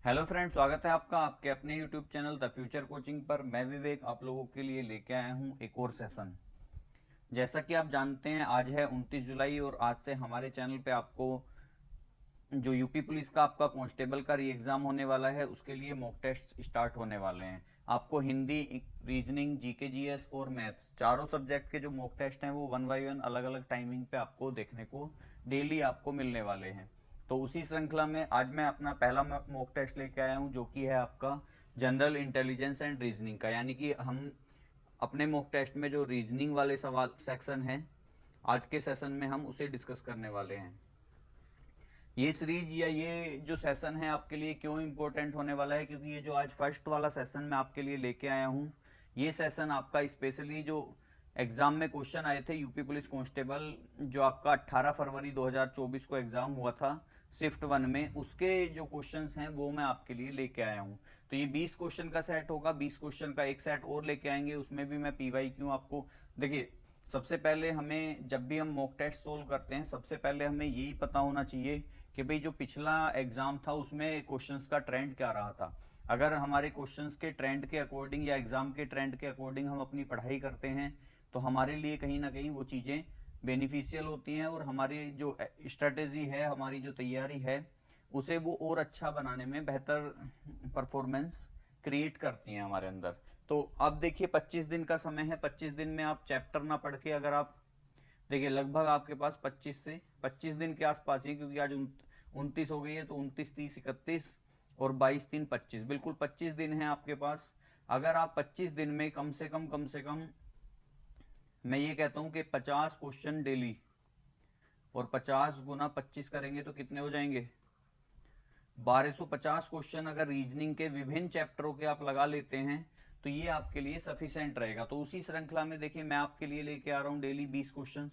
Hello friends, स्वागत है आपका आपके अपने YouTube channel the future coaching पर। मैं विवेक आप लोगों के लिए लेके आया हूँ एक और सेशन। जैसा कि आप जानते हैं, आज है 29 जुलाई और आज से हमारे चैनल पे आपको जो यूपी पुलिस का आपका कांस्टेबल का री एग्ज़ाम होने वाला है, उसके लिए मॉक टेस्ट स्टार्ट होने वाले हैं। आपको हिंदी, रीजनिंग, जीके जीएस और मैथ्स चारों सब्जेक्ट के जो मॉक टेस्ट हैं वो वन बाई वन अलग अलग टाइमिंग पे आपको देखने को डेली आपको मिलने वाले हैं। तो उसी श्रृंखला में आज मैं अपना पहला मॉक टेस्ट लेके आया हूँ, जो कि है आपका जनरल इंटेलिजेंस एंड रीजनिंग का। यानी कि हम अपने मॉक टेस्ट में जो रीजनिंग वाले सवाल सेक्शन है, आज के सेशन में हम उसे डिस्कस करने वाले हैं। ये सीरीज या ये जो सेशन है आपके लिए क्यों इम्पोर्टेंट होने वाला है, क्योंकि ये जो आज फर्स्ट वाला सेशन मैं आपके लिए लेके आया हूँ, ये सेशन आपका स्पेशली जो एग्जाम में क्वेश्चन आए थे यूपी पुलिस कांस्टेबल, जो आपका 18 फरवरी 2024 को एग्जाम हुआ था शिफ्ट वन में, उसके जो क्वेश्चंस हैं वो मैं आपके लिए लेके आया हूँ। तो ये 20 क्वेश्चन का सेट होगा, 20 क्वेश्चन का एक सेट और लेके आएंगे, उसमें भी मैं पीवाई क्यों आपको देखिए। सबसे पहले हमें, जब भी हम मॉक टेस्ट सोल्व करते हैं, सबसे पहले हमें यही पता होना चाहिए कि भाई जो पिछला एग्जाम था उसमें क्वेश्चंस का ट्रेंड क्या रहा था। अगर हमारे क्वेश्चंस के ट्रेंड के अकॉर्डिंग या एग्जाम के ट्रेंड के अकॉर्डिंग हम अपनी पढ़ाई करते हैं, तो हमारे लिए कहीं ना कहीं वो चीज़ें बेनिफिशियल होती हैं, और हमारी जो स्ट्रेटेजी है, हमारी जो तैयारी है, उसे वो और अच्छा बनाने में बेहतर परफॉर्मेंस क्रिएट करती हैं हमारे अंदर। तो अब देखिए, 25 दिन का समय है। 25 दिन में आप चैप्टर ना पढ़ के, अगर आप देखिए, लगभग आपके पास 25 दिन के आसपास ही, क्योंकि आज 29 हो गई है, तो 29, 30, 31 और 22, 3, 25, बिल्कुल 25 दिन है आपके पास। अगर आप 25 दिन में कम से कम मैं ये कहता हूँ कि 50 क्वेश्चन डेली, और 50 गुना 25 करेंगे तो कितने हो जाएंगे, 1250 क्वेश्चन अगर रीजनिंग के विभिन्न चैप्टरों के आप लगा लेते हैं, तो ये आपके लिए सफिशिएंट रहेगा। तो उसी श्रृंखला में देखिए, मैं आपके लिए लेके आ रहा हूँ डेली 20 क्वेश्चन।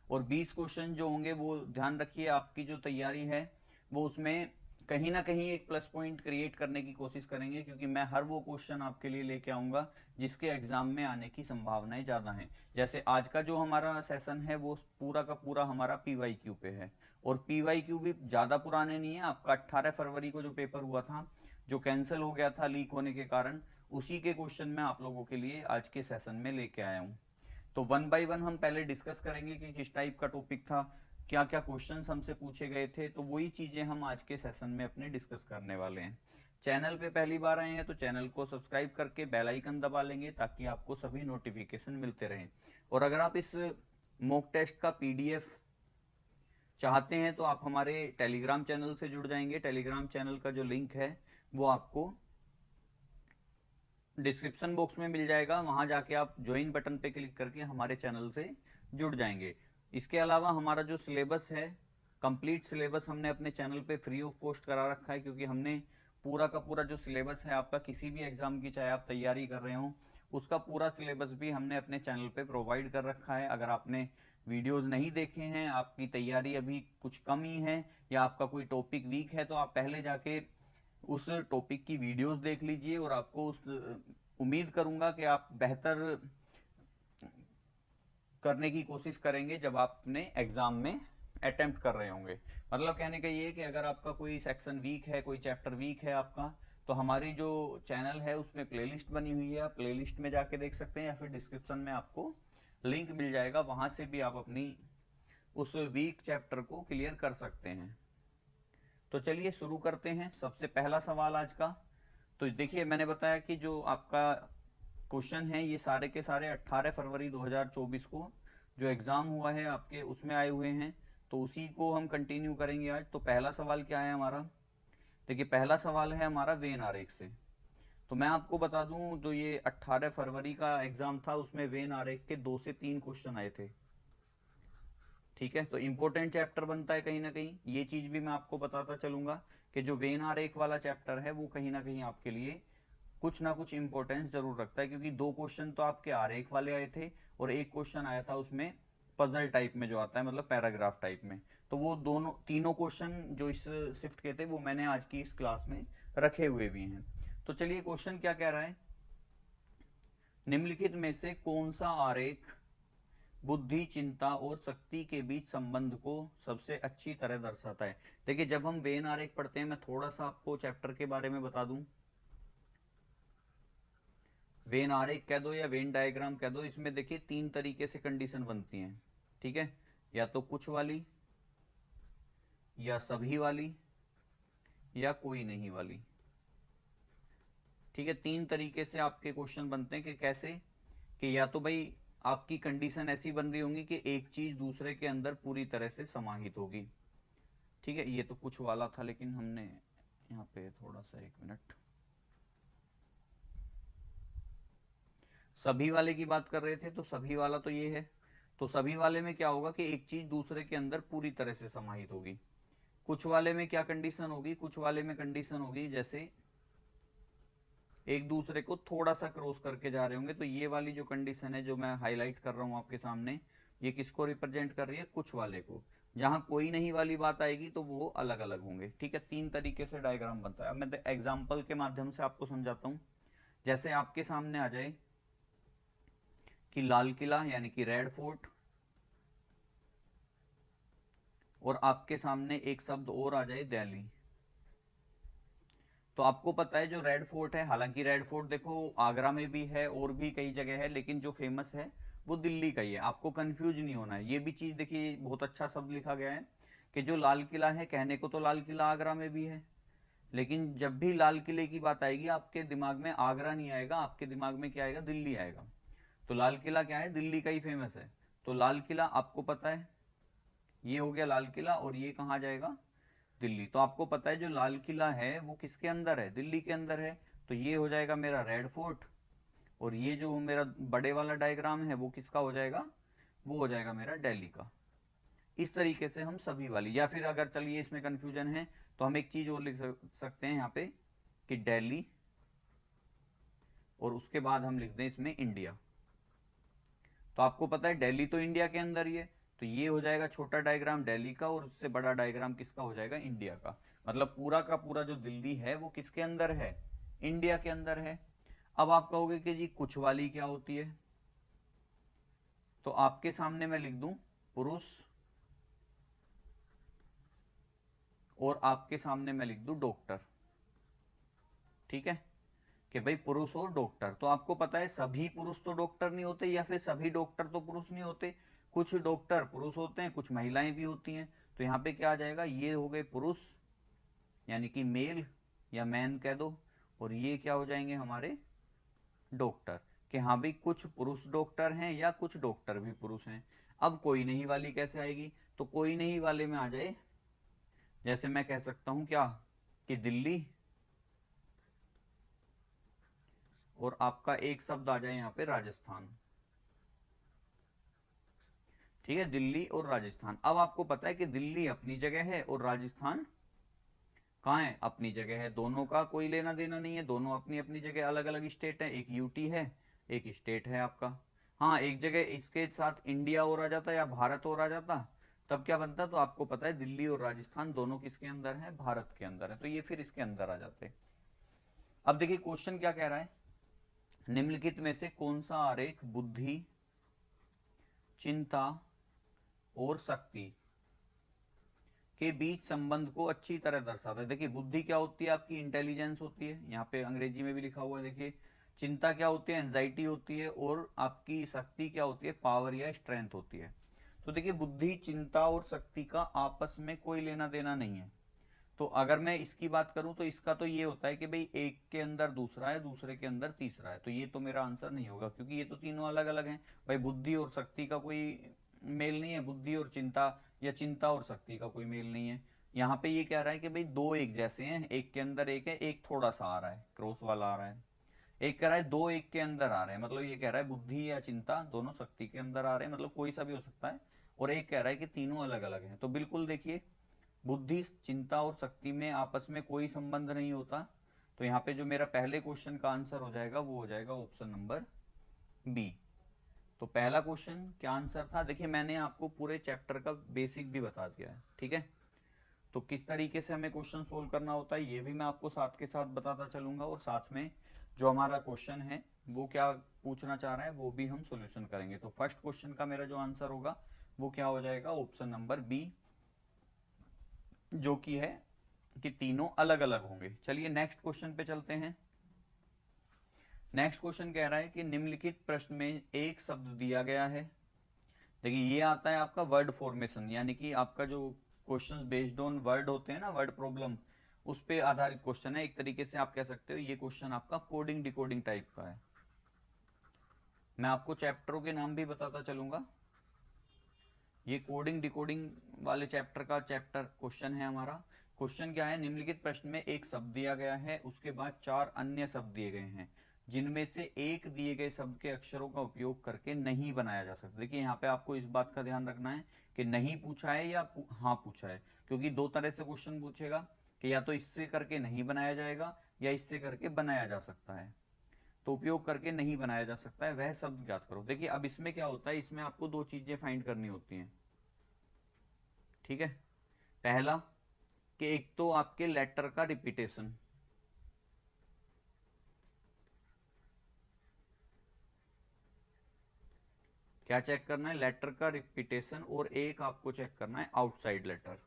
और 20 क्वेश्चन जो होंगे, वो ध्यान रखिए, आपकी जो तैयारी है वो उसमें कहीं ना कहीं एक प्लस पॉइंट क्रिएट करने की कोशिश करेंगे, क्योंकि मैं हर वो क्वेश्चन आपके लिए लेके आऊँगा जिसके एग्जाम में आने की संभावनाएं ज़्यादा हैं। जैसे आज का जो हमारा सेशन है वो पूरा का पूरा हमारा पीवाईक्यू पे है, और पीवाईक्यू भी ज़्यादा पुराने नहीं है। आपका 18 फरवरी को जो पेपर हुआ था, जो कैंसिल हो गया था लीक होने के कारण, उसी के क्वेश्चन मैं आप लोगों के लिए आज के सेशन में लेके आया हूँ। तो वन बाय वन हम पहले डिस्कस करेंगे कि किस टाइप का टॉपिक था, क्या क्या क्वेश्चंस हमसे पूछे गए थे, तो वही चीज़ें हम आज के सेशन में अपने डिस्कस करने वाले हैं। चैनल पे पहली बार आए हैं तो चैनल को सब्सक्राइब करके बेल आइकन दबा लेंगे, ताकि आपको सभी नोटिफिकेशन मिलते रहें। और अगर आप इस मॉक टेस्ट का पीडीएफ चाहते हैं तो आप हमारे टेलीग्राम चैनल से जुड़ जाएंगे। टेलीग्राम चैनल का जो लिंक है वो आपको डिस्क्रिप्शन बॉक्स में मिल जाएगा, वहां जाके आप ज्वाइन बटन पे क्लिक करके हमारे चैनल से जुड़ जाएंगे। इसके अलावा हमारा जो सिलेबस है, कंप्लीट सिलेबस हमने अपने चैनल पे फ्री ऑफ कॉस्ट करा रखा है, क्योंकि हमने पूरा का पूरा जो सिलेबस है आपका, किसी भी एग्जाम की चाहे आप तैयारी कर रहे हो, उसका पूरा सिलेबस भी हमने अपने चैनल पे प्रोवाइड कर रखा है। अगर आपने वीडियोस नहीं देखे हैं, आपकी तैयारी अभी कुछ कम ही है, या आपका कोई टॉपिक वीक है, तो आप पहले जाके उस टॉपिक की वीडियोस देख लीजिए, और आपको उस उम्मीद करूंगा कि आप बेहतर करने की कोशिश करेंगे जब आप अपने एग्जाम में अटेम्प्ट कर रहे होंगे। मतलब कहने का ये कि अगर आपका कोई सेक्शन वीक है, कोई चैप्टर वीक है आपका, तो हमारी जो चैनल है उसमें प्लेलिस्ट बनी हुई है, आप प्लेलिस्ट में जाके देख सकते हैं, या फिर डिस्क्रिप्शन में आपको लिंक मिल जाएगा, वहां से भी आप अपनी उस वीक चैप्टर को क्लियर कर सकते हैं। तो चलिए शुरू करते हैं। सबसे पहला सवाल आज का, तो देखिए, मैंने बताया कि जो आपका क्वेश्चन है ये सारे के सारे 18 फरवरी 2024 को जो एग्ज़ाम हुआ है आपके, उसमें आए हुए हैं। तो उसी को हम कंटिन्यू करेंगे आज। तो पहला सवाल क्या है हमारा, देखिए, पहला सवाल है हमारा वेन आरेख से। तो मैं आपको बता दूं, जो ये 18 फरवरी का एग्ज़ाम था उसमें वेन आरेख के 2 से 3 क्वेश्चन आए थे। ठीक है, तो इंपॉर्टेंट चैप्टर बनता है कहीं ना कहीं, ये चीज भी मैं आपको बताता चलूंगा कि जो वेन आरेख वाला चैप्टर है वो कहीं ना कहीं आपके लिए कुछ ना कुछ इंपॉर्टेंस जरूर रखता है, क्योंकि 2 क्वेश्चन तो आपके आरेख वाले आए थे, और एक क्वेश्चन आया था उसमें पजल टाइप में जो आता है, मतलब पैराग्राफ टाइप में। तो वो दोनों तीनों क्वेश्चन जो इस शिफ्ट के थे, वो मैंने आज की इस क्लास में रखे हुए भी हैं। तो चलिए, क्वेश्चन क्या कह रहा है, निम्नलिखित में से कौन सा आरेख बुद्धि, चिंता और शक्ति के बीच संबंध को सबसे अच्छी तरह दर्शाता है। देखिए जब हम वेन आरेख पढ़ते हैं, मैं थोड़ा सा आपको चैप्टर के बारे में बता दूं। वेन आरेख कह दो या वेन डायग्राम कह दो, इसमें देखिए 3 तरीके से कंडीशन बनती हैं, ठीक है। या तो कुछ वाली, या सभी वाली, या कोई नहीं वाली, ठीक है। 3 तरीके से आपके क्वेश्चन बनते हैं कि कैसे, कि या तो भाई आपकी कंडीशन ऐसी बन रही होंगी कि एक चीज दूसरे के अंदर पूरी तरह से समाहित होगी, ठीक है। ये तो कुछ वाला था, लेकिन हमने यहाँ पे थोड़ा सा, 1 मिनट, सभी वाले की बात कर रहे थे, तो सभी वाला तो ये है। तो सभी वाले में क्या होगा कि एक चीज दूसरे के अंदर पूरी तरह से समाहित होगी। कुछ वाले में क्या कंडीशन होगी, कुछ वाले में कंडीशन होगी जैसे एक दूसरे को थोड़ा सा क्रॉस करके जा रहे होंगे। तो ये वाली जो कंडीशन है जो मैं हाईलाइट कर रहा हूं आपके सामने, ये किसको रिप्रेजेंट कर रही है, कुछ वाले को। जहां कोई नहीं वाली बात आएगी तो वो अलग अलग होंगे, ठीक है। 3 तरीके से डायग्राम बनता है। अब मैं एग्जाम्पल के माध्यम से आपको समझाता हूं। जैसे आपके सामने आ जाए कि लाल किला यानी कि रेड फोर्ट, और आपके सामने एक शब्द और आ जाए दिल्ली। तो आपको पता है जो रेड फोर्ट है, हालांकि रेड फोर्ट देखो आगरा में भी है और भी कई जगह है, लेकिन जो फेमस है वो दिल्ली का ही है। आपको कंफ्यूज नहीं होना है। ये भी चीज देखिए, बहुत अच्छा शब्द लिखा गया है कि जो लाल किला है, कहने को तो लाल किला आगरा में भी है, लेकिन जब भी लाल किले की बात आएगी आपके दिमाग में आगरा नहीं आएगा, आपके दिमाग में क्या आएगा, दिल्ली आएगा। तो लाल किला क्या है, दिल्ली का ही फेमस है। तो लाल किला आपको पता है, ये हो गया लाल किला, और ये कहाँ जाएगा, दिल्ली। तो आपको पता है जो लाल किला है वो किसके अंदर है, दिल्ली के अंदर है। तो ये हो जाएगा मेरा रेड फोर्ट, और ये जो मेरा बड़े वाला डायग्राम है वो किसका हो जाएगा, वो हो जाएगा मेरा दिल्ली का। इस तरीके से हम सभी वाली, या फिर अगर चलिए इसमें कंफ्यूजन है तो हम एक चीज और लिख सकते हैं यहाँ पे कि दिल्ली, और उसके बाद हम लिख दें इसमें इंडिया। तो आपको पता है दिल्ली तो इंडिया के अंदर ही है, तो ये हो जाएगा छोटा डायग्राम दिल्ली का, और उससे बड़ा डायग्राम किसका हो जाएगा, इंडिया का। मतलब पूरा का पूरा जो दिल्ली है वो किसके अंदर है, इंडिया के अंदर है। अब आप कहोगे कि जी कुछ वाली क्या होती है, तो आपके सामने मैं लिख दूं पुरुष, और आपके सामने मैं लिख दूं डॉक्टर, ठीक है। कि भाई पुरुष और डॉक्टर, तो आपको पता है सभी पुरुष तो डॉक्टर नहीं होते, या फिर सभी डॉक्टर तो पुरुष नहीं होते। कुछ डॉक्टर पुरुष होते हैं, कुछ महिलाएं भी होती हैं। तो यहाँ पे क्या आ जाएगा, ये हो गए पुरुष यानी कि मेल या मैन कह दो, और ये क्या हो जाएंगे हमारे डॉक्टर। कि हाँ भाई कुछ पुरुष डॉक्टर हैं या कुछ डॉक्टर भी पुरुष हैं। अब कोई नहीं वाली कैसे आएगी, तो कोई नहीं वाले में आ जाए, जैसे मैं कह सकता हूं क्या, कि दिल्ली, और आपका एक शब्द आ जाए यहाँ पे राजस्थान, ठीक है। दिल्ली और राजस्थान। अब आपको पता है कि दिल्ली अपनी जगह है और राजस्थान कहाँ है, अपनी जगह है। दोनों का कोई लेना देना नहीं है, दोनों अपनी अपनी जगह अलग अलग स्टेट है। एक यूटी है, एक स्टेट है आपका। हाँ एक जगह इसके साथ इंडिया और आ जाता या भारत और आ जाता, तब क्या बनता, तो आपको पता है दिल्ली और राजस्थान दोनों किसके अंदर है, भारत के अंदर है। तो ये फिर इसके अंदर आ जाते। अब देखिए क्वेश्चन क्या कह रहा है, निम्नलिखित में से कौन सा आरेख बुद्धि, चिंता और शक्ति के बीच संबंध को अच्छी तरह दर्शाता है। देखिए बुद्धि क्या होती है, आपकी इंटेलिजेंस होती है, यहाँ पे अंग्रेजी में भी लिखा हुआ है देखिए। चिंता क्या होती है, एंजाइटी होती है, और आपकी शक्ति क्या होती है, पावर या स्ट्रेंथ होती है। तो देखिए बुद्धि, चिंता और शक्ति का आपस में कोई लेना देना नहीं है। तो अगर मैं इसकी बात करूं तो इसका तो ये होता है कि भाई एक के अंदर दूसरा है, दूसरे के अंदर तीसरा है। तो ये तो मेरा आंसर नहीं होगा, क्योंकि ये तो तीनों अलग अलग हैं। भाई बुद्धि और शक्ति का कोई मेल नहीं है, बुद्धि और चिंता, या चिंता और शक्ति का कोई मेल नहीं है। यहाँ पे ये कह रहा है कि भाई दो एक जैसे हैं, एक के अंदर एक है, एक थोड़ा सा आ रहा है, क्रॉस वाला आ रहा है। एक कह रहा है दो एक के अंदर आ रहे हैं, मतलब ये कह रहा है बुद्धि या चिंता दोनों शक्ति के अंदर आ रहे हैं, मतलब कोई सा भी हो सकता है। और एक कह रहा है कि तीनों अलग अलग हैं। तो बिल्कुल देखिए बुद्धि, चिंता और शक्ति में आपस में कोई संबंध नहीं होता। तो यहाँ पे जो मेरा पहले क्वेश्चन का आंसर हो जाएगा वो हो जाएगा ऑप्शन नंबर बी। तो पहला क्वेश्चन क्या आंसर था, देखिए मैंने आपको पूरे चैप्टर का बेसिक भी बता दिया है, ठीक है। तो किस तरीके से हमें क्वेश्चन सोल्व करना होता है ये भी मैं आपको साथ के साथ बताता चलूंगा, और साथ में जो हमारा क्वेश्चन है वो क्या पूछना चाह रहा है वो भी हम सॉल्यूशन करेंगे। तो फर्स्ट क्वेश्चन का मेरा जो आंसर होगा वो क्या हो जाएगा, ऑप्शन नंबर बी, जो कि है कि तीनों अलग अलग होंगे। चलिए नेक्स्ट क्वेश्चन पे चलते हैं। नेक्स्ट क्वेश्चन कह रहा है कि निम्नलिखित प्रश्न में एक शब्द दिया गया है। देखिए ये आता है आपका वर्ड फॉर्मेशन, यानी कि आपका जो क्वेश्चंस बेस्ड ऑन वर्ड होते हैं ना, वर्ड प्रॉब्लम, उस पे आधारित क्वेश्चन है। एक तरीके से आप कह सकते हो ये क्वेश्चन आपका कोडिंग डिकोडिंग टाइप का है। मैं आपको चैप्टरों के नाम भी बताता चलूंगा। ये कोडिंग डिकोडिंग वाले चैप्टर का चैप्टर क्वेश्चन है हमारा। क्वेश्चन क्या है, निम्नलिखित प्रश्न में एक शब्द दिया गया है, उसके बाद 4 अन्य शब्द दिए गए हैं, जिनमें से एक दिए गए शब्द के अक्षरों का उपयोग करके नहीं बनाया जा सकता। देखिए यहाँ पे आपको इस बात का ध्यान रखना है कि नहीं पूछा है या हाँ पूछा है, क्योंकि दो तरह से क्वेश्चन पूछेगा कि या तो इससे करके नहीं बनाया जाएगा या इससे करके बनाया जा सकता है। तो उपयोग करके नहीं बनाया जा सकता है वह शब्द ज्ञात करो। देखिए अब इसमें क्या होता है, इसमें आपको दो चीजें फाइंड करनी होती हैं, ठीक है। पहला कि एक तो आपके लेटर का रिपीटेशन, क्या चेक करना है, लेटर का रिपीटेशन, और एक आपको चेक करना है आउटसाइड लेटर।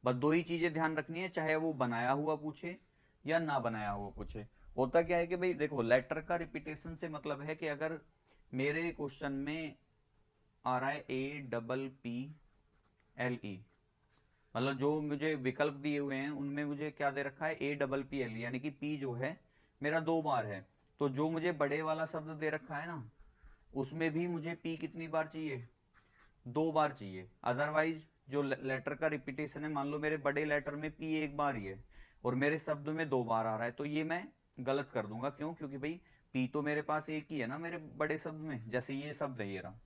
बस दो ही चीजें ध्यान रखनी है, चाहे वो बनाया हुआ पूछे या ना बनाया हुआ पूछे। होता क्या है कि भाई देखो, लेटर का रिपीटेशन से मतलब है कि अगर मेरे क्वेश्चन में आ रहा है APPLE, मतलब जो मुझे विकल्प दिए हुए हैं उनमें मुझे क्या दे रखा है APPLE, यानी कि P जो है मेरा 2 बार है। तो जो मुझे बड़े वाला शब्द दे रखा है ना, उसमें भी मुझे P कितनी बार चाहिए, 2 बार चाहिए। अदरवाइज जो लेटर का रिपीटेशन है, मान लो मेरे बड़े लेटर में P एक बार ही है और मेरे शब्द में 2 बार आ रहा है, तो ये मैं गलत कर दूंगा। क्यों? क्योंकि भाई P तो मेरे पास एक ही है ना मेरे बड़े शब्द में। जैसे ये शब्द है, ये रहा,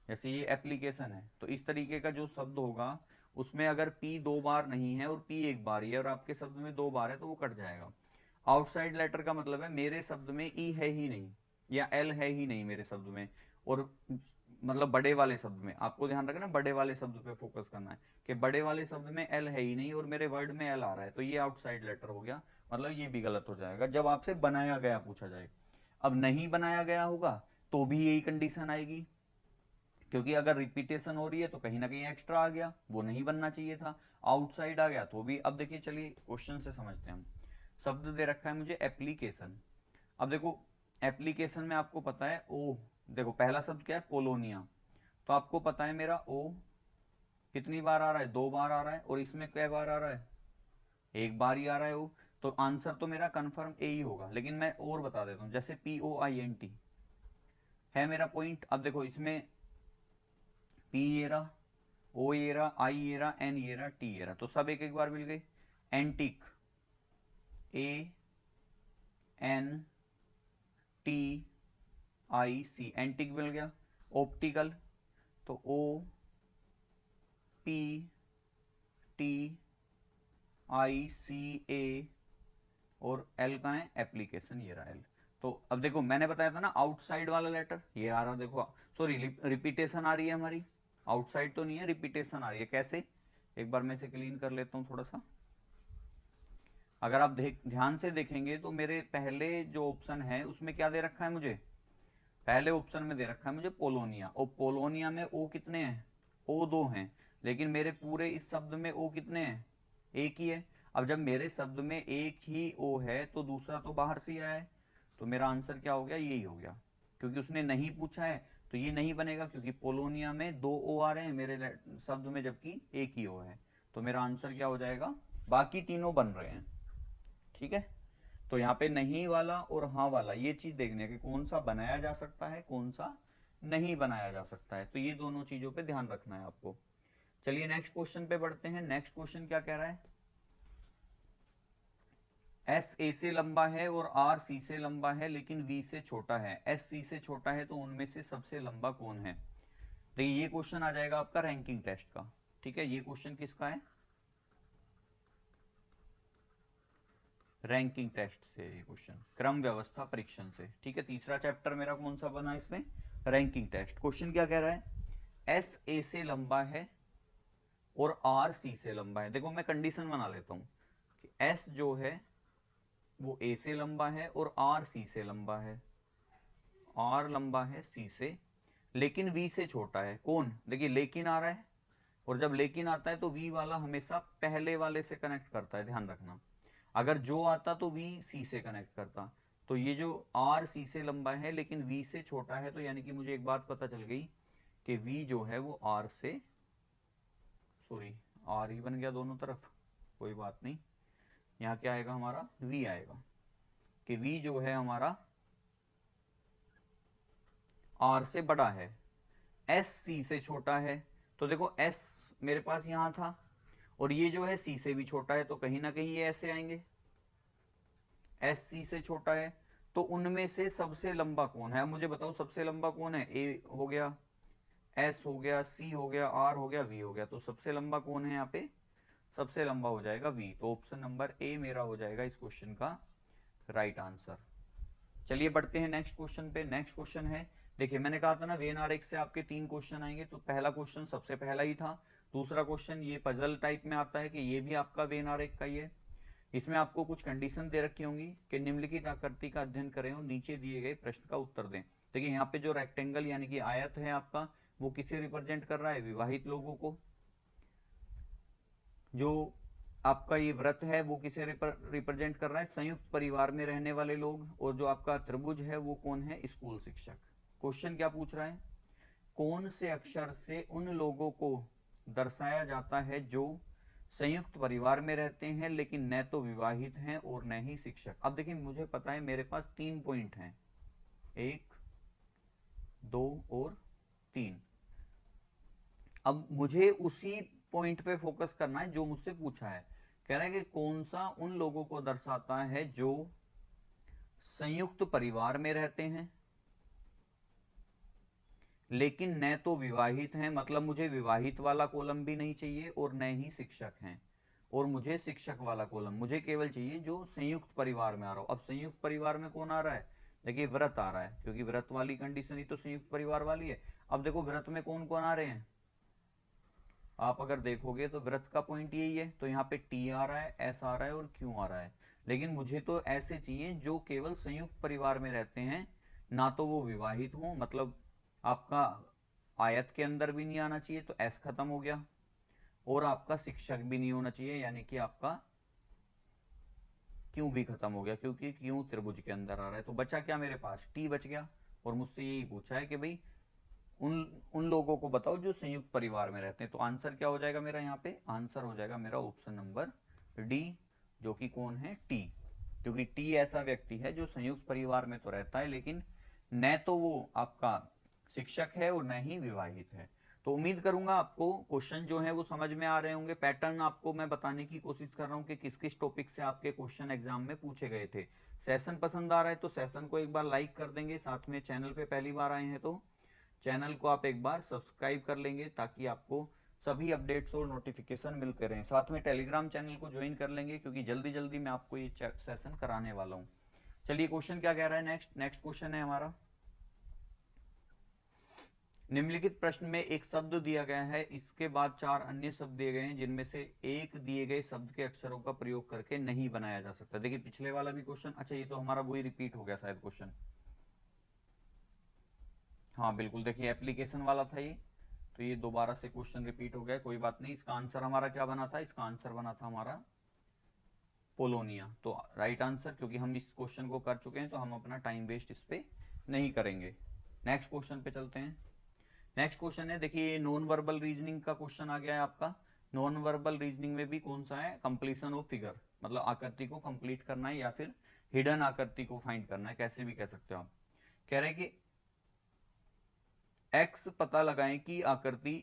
जैसे ये एप्लीकेशन है, तो इस तरीके का जो शब्द होगा उसमें अगर P 2 बार नहीं है और P एक बार ही है और आपके शब्द में 2 बार है तो वो कट जाएगा। आउटसाइड लेटर का मतलब है मेरे शब्द में E है ही नहीं या L है ही नहीं मेरे शब्द में, और मतलब बड़े वाले शब्द में आपको ध्यान रखना, बड़े वाले शब्द पे फोकस करना है कि बड़े वाले शब्द में L है ही नहीं और मेरे वर्ड में L आ रहा है, तो ये आउटसाइड लेटर हो गया। मतलब ये भी गलत हो जाएगा जब आपसे बनाया गया पूछा जाए। अब नहीं बनाया गया होगा तो भी यही कंडीशन आएगी, क्योंकि अगर रिपीटेशन हो रही है तो कहीं ना कहीं एक्स्ट्रा आ गया, वो नहीं बनना चाहिए था। आउटसाइड आ गया तो भी। अब देखिए चलिए क्वेश्चन से समझते हैं हम। शब्द दे रखा है मुझे एप्लीकेशन। अब देखो एप्लीकेशन में आपको पता है ओ, देखो पहला शब्द क्या है, पोलोनिया, तो आपको पता है मेरा ओ कितनी बार आ रहा है, 2 बार आ रहा है, और इसमें क्या बार आ रहा है, एक बार ही आ रहा है ओ। तो आंसर तो मेरा कंफर्म ए ही होगा, लेकिन मैं और बता देता हूं, जैसे POINT है मेरा पॉइंट। अब देखो इसमें P ये रहा, O ये रहा, I ये रहा, N ये रहा, T ये रहा, तो सब एक एक बार मिल गए। एंटिक ANTIC, एंटिक मिल गया। ऑप्टिकल तो OPTICA, और L का है एप्लीकेशन, ये रहा L। तो अब देखो मैंने बताया था ना आउटसाइड वाला लेटर ये आ रहा, देखो सॉरी रिपीटेशन आ रही है हमारी, आउटसाइड तो नहीं है, रिपीटेशन आ रही है। कैसे, एक बार मैं इसे क्लीन कर लेता हूँ थोड़ा सा। अगर आप ध्यान से देखेंगे तो मेरे पहले जो ऑप्शन है उसमें क्या दे रखा है मुझे, पहले ऑप्शन में दे रखा है मुझे पोलोनिया, और पोलोनिया में ओ कितने हैं, ओ 2 हैं, लेकिन मेरे पूरे इस शब्द में ओ कितने हैं, एक ही है। अब जब मेरे शब्द में एक ही ओ है तो दूसरा तो बाहर से आया है, तो मेरा आंसर क्या हो गया, यही हो गया। क्योंकि उसने नहीं पूछा है तो ये नहीं बनेगा, क्योंकि पोलोनिया में 2 ओ आ रहे हैं मेरे शब्द में जबकि एक ही ओ है, तो मेरा आंसर क्या हो जाएगा, बाकी तीनों बन रहे हैं, ठीक है। तो यहाँ पे नहीं वाला और हाँ वाला ये चीज देखने की कौन सा बनाया जा सकता है कौन सा नहीं बनाया जा सकता है, तो ये दोनों चीजों पे ध्यान रखना है आपको। चलिए नेक्स्ट क्वेश्चन पे बढ़ते हैं। नेक्स्ट क्वेश्चन क्या कह रहा है, एस ए से लंबा है और आर सी से लंबा है लेकिन वी से छोटा है, एस सी से छोटा है, तो उनमें से सबसे लंबा कौन है। देखिए ये क्वेश्चन आ जाएगा आपका रैंकिंग टेस्ट का, ठीक है। ये क्वेश्चन किसका है, रैंकिंग टेस्ट से ये क्वेश्चन, क्रम व्यवस्था परीक्षण से, ठीक है। तीसरा चैप्टर मेरा कौन सा बना इसमें, रैंकिंग टेस्ट। क्वेश्चन क्या कह रहा है, एस ए से लंबा है और आर सी से लंबा है। देखो मैं कंडीशन बना लेता हूं कि एस जो है वो ए से लंबा है और आर सी से लंबा है, आर लंबा है सी से, लेकिन वी से छोटा है। कौन? देखिए लेकिन आ रहा है, और जब लेकिन आता है तो वी वाला हमेशा पहले वाले से कनेक्ट करता है, ध्यान रखना। अगर जो आता तो वी सी से कनेक्ट करता। तो ये जो आर सी से लंबा है लेकिन वी से छोटा है, तो यानी कि मुझे एक बात पता चल गई कि वी जो है वो आर से, सॉरी आर ही बन गया दोनों तरफ, कोई बात नहीं, यहाँ क्या आएगा हमारा, वी आएगा, कि वी जो है हमारा आर से बड़ा है, एस सी से छोटा है। तो देखो एस मेरे पास यहां था, और ये जो है सी से भी छोटा है, तो कहीं ना कहीं ये ऐसे आएंगे, एस सी से छोटा है। तो उनमें से सबसे लंबा कौन है? मुझे बताओ सबसे लंबा कौन है? ए हो गया, एस हो गया, सी हो गया, आर हो गया, वी हो गया। तो सबसे लंबा कौन है यहाँ पे? सबसे लंबा हो जाएगा वी। तो ऑप्शन नंबर ए मेरा हो जाएगा इस क्वेश्चन का राइट आंसर। चलिए बढ़ते हैं नेक्स्ट क्वेश्चन पे। नेक्स्ट क्वेश्चन है, देखिए मैंने कहा था ना वेन आरेख से आपके 3 क्वेश्चन आएंगे, तो पहला क्वेश्चन सबसे पहला ही था। दूसरा क्वेश्चन ये पजल टाइप में आता है कि ये भी आपका वेन आरेख का ही है। इसमें आपको कुछ कंडीशन दे रखी होंगी कि निम्नलिखित आकृति का अध्ययन करें और नीचे दिए गए प्रश्न का उत्तर दें। देखिए यहाँ पे जो रेक्टेंगल यानी कि आयत है आपका, वो किसे रिप्रेजेंट कर रहा है? विवाहित लोगों को। जो आपका ये व्रत है वो किसे रिप्रेजेंट कर रहा है? संयुक्त परिवार में रहने वाले लोग। और जो आपका त्रिभुज है वो कौन है? स्कूल शिक्षक। क्वेश्चन क्या पूछ रहा है? कौन से अक्षर से उन लोगों को दर्शाया जाता है जो संयुक्त परिवार में रहते हैं लेकिन न तो विवाहित हैं और न ही शिक्षक। अब देखिए मुझे पता है मेरे पास 3 पॉइंट हैं, 1 2 और 3। अब मुझे उसी पॉइंट पे फोकस करना है जो मुझसे पूछा है। कह रहा है कि कौन सा उन लोगों को दर्शाता है जो संयुक्त परिवार में रहते हैं लेकिन न तो विवाहित हैं, मतलब मुझे विवाहित वाला कॉलम भी नहीं चाहिए और न ही शिक्षक हैं, और मुझे शिक्षक वाला कॉलम, मुझे केवल चाहिए जो संयुक्त परिवार में आ रहा हो। अब संयुक्त परिवार में कौन आ रहा है? देखिए व्रत आ रहा है, क्योंकि व्रत वाली कंडीशन ही तो संयुक्त परिवार वाली है। अब देखो व्रत में कौन कौन आ रहे हैं, आप अगर देखोगे तो व्रत का पॉइंट यही है। तो यहाँ पे टी आ रहा है, एस आ रहा है और क्यू आ रहा है। लेकिन मुझे तो ऐसे चाहिए जो केवल संयुक्त परिवार में रहते हैं, ना तो वो विवाहित हो, मतलब आपका आयत के अंदर भी नहीं आना चाहिए, तो एस खत्म हो गया, और आपका शिक्षक भी नहीं होना चाहिए, यानी कि आपका क्यों भी खत्म हो गया, क्योंकि क्यों त्रिभुज के अंदर आ रहा है। तो बचा क्या मेरे पास? टी बच गया। और मुझसे यही पूछा है कि भाई उन उन लोगों को बताओ जो संयुक्त परिवार में रहते हैं। तो आंसर क्या हो जाएगा मेरा? यहाँ पे आंसर हो जाएगा मेरा ऑप्शन नंबर डी, जो कि कौन है? टी। क्योंकि टी ऐसा व्यक्ति है जो संयुक्त परिवार में तो रहता है लेकिन न तो वो आपका शिक्षक है और न ही विवाहित है। तो उम्मीद करूंगा आपको क्वेश्चन जो है वो समझ में आ रहे होंगे। पैटर्न आपको मैं बताने की कोशिश कर रहा हूँ कि किस किस टॉपिक से आपके क्वेश्चन एग्जाम में पूछे गए थे। सेशन पसंद आ रहा है तो सेशन को एक बार लाइक कर देंगे, साथ में चैनल पे पहली बार आए हैं तो चैनल को आप एक बार सब्सक्राइब कर लेंगे, ताकि आपको सभी अपडेट्स और नोटिफिकेशन मिलते रहें। साथ में टेलीग्राम चैनल को ज्वाइन कर लेंगे, क्योंकि जल्दी जल्दी मैं आपको ये सेशन कराने वाला हूँ। चलिए क्वेश्चन क्या कह रहा है? नेक्स्ट क्वेश्चन है हमारा, निम्नलिखित प्रश्न में एक शब्द दिया गया है, इसके बाद 4 अन्य शब्द दिए गए हैं, जिनमें से एक दिए गए शब्द के अक्षरों का प्रयोग करके नहीं बनाया जा सकता। देखिए पिछले वाला भी क्वेश्चन, अच्छा ये तो हमारा वही रिपीट हो गया शायद क्वेश्चन। हाँ बिल्कुल, देखिए एप्लीकेशन वाला था ये, तो ये दोबारा से क्वेश्चन रिपीट हो गया, कोई बात नहीं। इसका आंसर हमारा क्या बना था? इसका आंसर बना था हमारा पोलोनिया। तो राइट आंसर, क्योंकि हम इस क्वेश्चन को कर चुके हैं तो हम अपना टाइम वेस्ट इस पे नहीं करेंगे। नेक्स्ट क्वेश्चन पे चलते हैं। नेक्स्ट क्वेश्चन है, देखिए नॉन वर्बल रीजनिंग का क्वेश्चन आ गया है आपका। नॉन वर्बल रीजनिंग में भी कौन सा है? कंप्लीशन ऑफ फिगर, मतलब आकृति को कंप्लीट करना है या फिर हिडन आकृति को फाइंड करना है, कैसे भी कह सकते हो आप। कह रहे हैं कि एक्स पता लगाएं कि आकृति,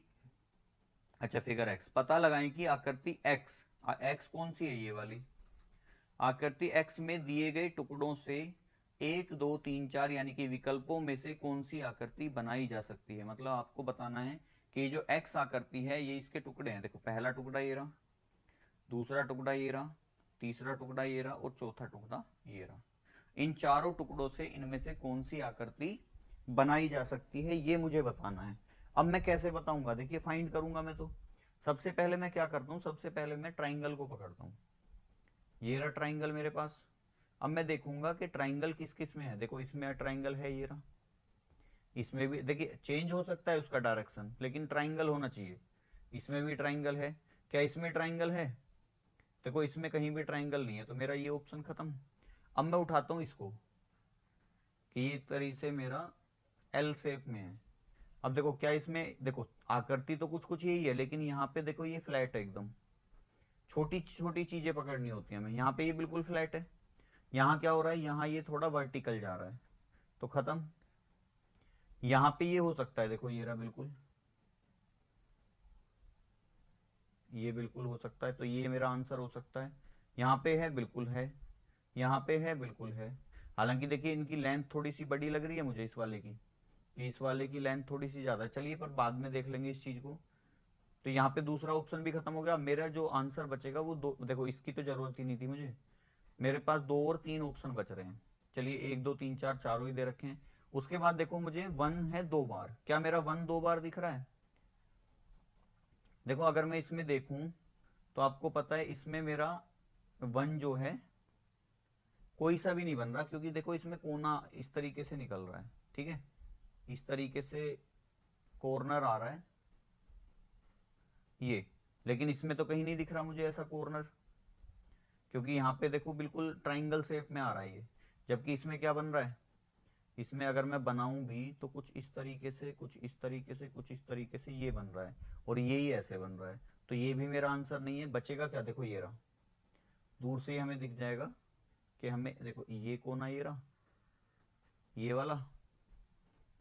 अच्छा फिगर एक्स पता लगाएं कि आकृति एक्स, एक्स कौन सी है? ये वाली आकृति एक्स में दिए गए टुकड़ों से 1 2 3 4 यानी कि विकल्पों में से कौन सी आकृति बनाई जा सकती है। मतलब आपको बताना है कि जो एक्स आकृति है ये इसके टुकड़े हैं। देखो पहला टुकड़ा ये रहा, दूसरा टुकड़ा ये रहा, तीसरा टुकड़ा ये रहा और चौथा टुकड़ा ये रहा। इन चारों टुकड़ों से इनमें से कौन सी आकृति बनाई जा सकती है, ये मुझे बताना है। अब मैं कैसे बताऊंगा? देखिए फाइंड करूंगा मैं तो सबसे पहले मैं क्या करता हूं, सबसे पहले मैं ट्राइंगल को पकड़ता हूं। ये रहा ट्राइंगल मेरे पास, अब मैं देखूंगा कि ट्राइंगल किस किस में है। देखो इसमें ट्राइंगल है ये रहा, इसमें भी देखिए चेंज हो सकता है उसका डायरेक्शन, लेकिन ट्राइंगल होना चाहिए। इसमें भी ट्राइंगल है, क्या इसमें ट्राइंगल है? देखो इसमें कहीं भी ट्राइंगल नहीं है, तो मेरा ये ऑप्शन खत्म। अब मैं उठाता हूं इसको कि ये तरीके से मेरा एल शेप में है। अब देखो क्या इसमें, देखो आकृति तो कुछ कुछ यही है, लेकिन यहाँ पे देखो ये फ्लैट है एकदम। छोटी छोटी चीजें पकड़नी होती है हमें। यहाँ पे ये बिल्कुल फ्लैट है, यहाँ क्या हो रहा है, यहाँ ये थोड़ा वर्टिकल जा रहा है, तो खत्म। यहाँ पे ये हो सकता है, देखो ये रहा बिल्कुल, ये बिल्कुल हो सकता है, तो ये मेरा आंसर हो सकता है। यहाँ पे है, बिल्कुल है, यहाँ पे है, बिल्कुल है। हालांकि देखिए इनकी लेंथ थोड़ी सी बड़ी लग रही है मुझे इस वाले की, कि इस वाले की लेंथ थोड़ी सी ज्यादा है। चलिए पर बाद में देख लेंगे इस चीज को। तो यहाँ पे दूसरा ऑप्शन भी खत्म हो गया। मेरा जो आंसर बचेगा वो दो, देखो इसकी तो जरूरत ही नहीं थी मुझे, मेरे पास 2 और 3 ऑप्शन बच रहे हैं। चलिए 1 2 3 4 चारों ही दे रखे हैं। उसके बाद देखो मुझे 1 है 2 बार, क्या मेरा 1 2 बार दिख रहा है? देखो अगर मैं इसमें देखूं तो आपको पता है इसमें मेरा 1 जो है कोई सा भी नहीं बन रहा, क्योंकि देखो इसमें कोना इस तरीके से निकल रहा है, ठीक है, इस तरीके से कॉर्नर आ रहा है ये, लेकिन इसमें तो कहीं नहीं दिख रहा मुझे ऐसा कॉर्नर, क्योंकि यहाँ पे देखो बिल्कुल ट्राइंगल शेप में आ रहा है ये। जबकि इसमें क्या बन रहा है, इसमें अगर मैं बनाऊं भी तो कुछ इस तरीके से, कुछ इस तरीके से, कुछ इस तरीके से ये बन रहा है, और ये ही ऐसे बन रहा है। तो ये भी मेरा आंसर नहीं है। बचेगा क्या, देखो ये रहा, दूर से ही हमें दिख जाएगा कि हमें, देखो ये कोना ये रहा, ये वाला,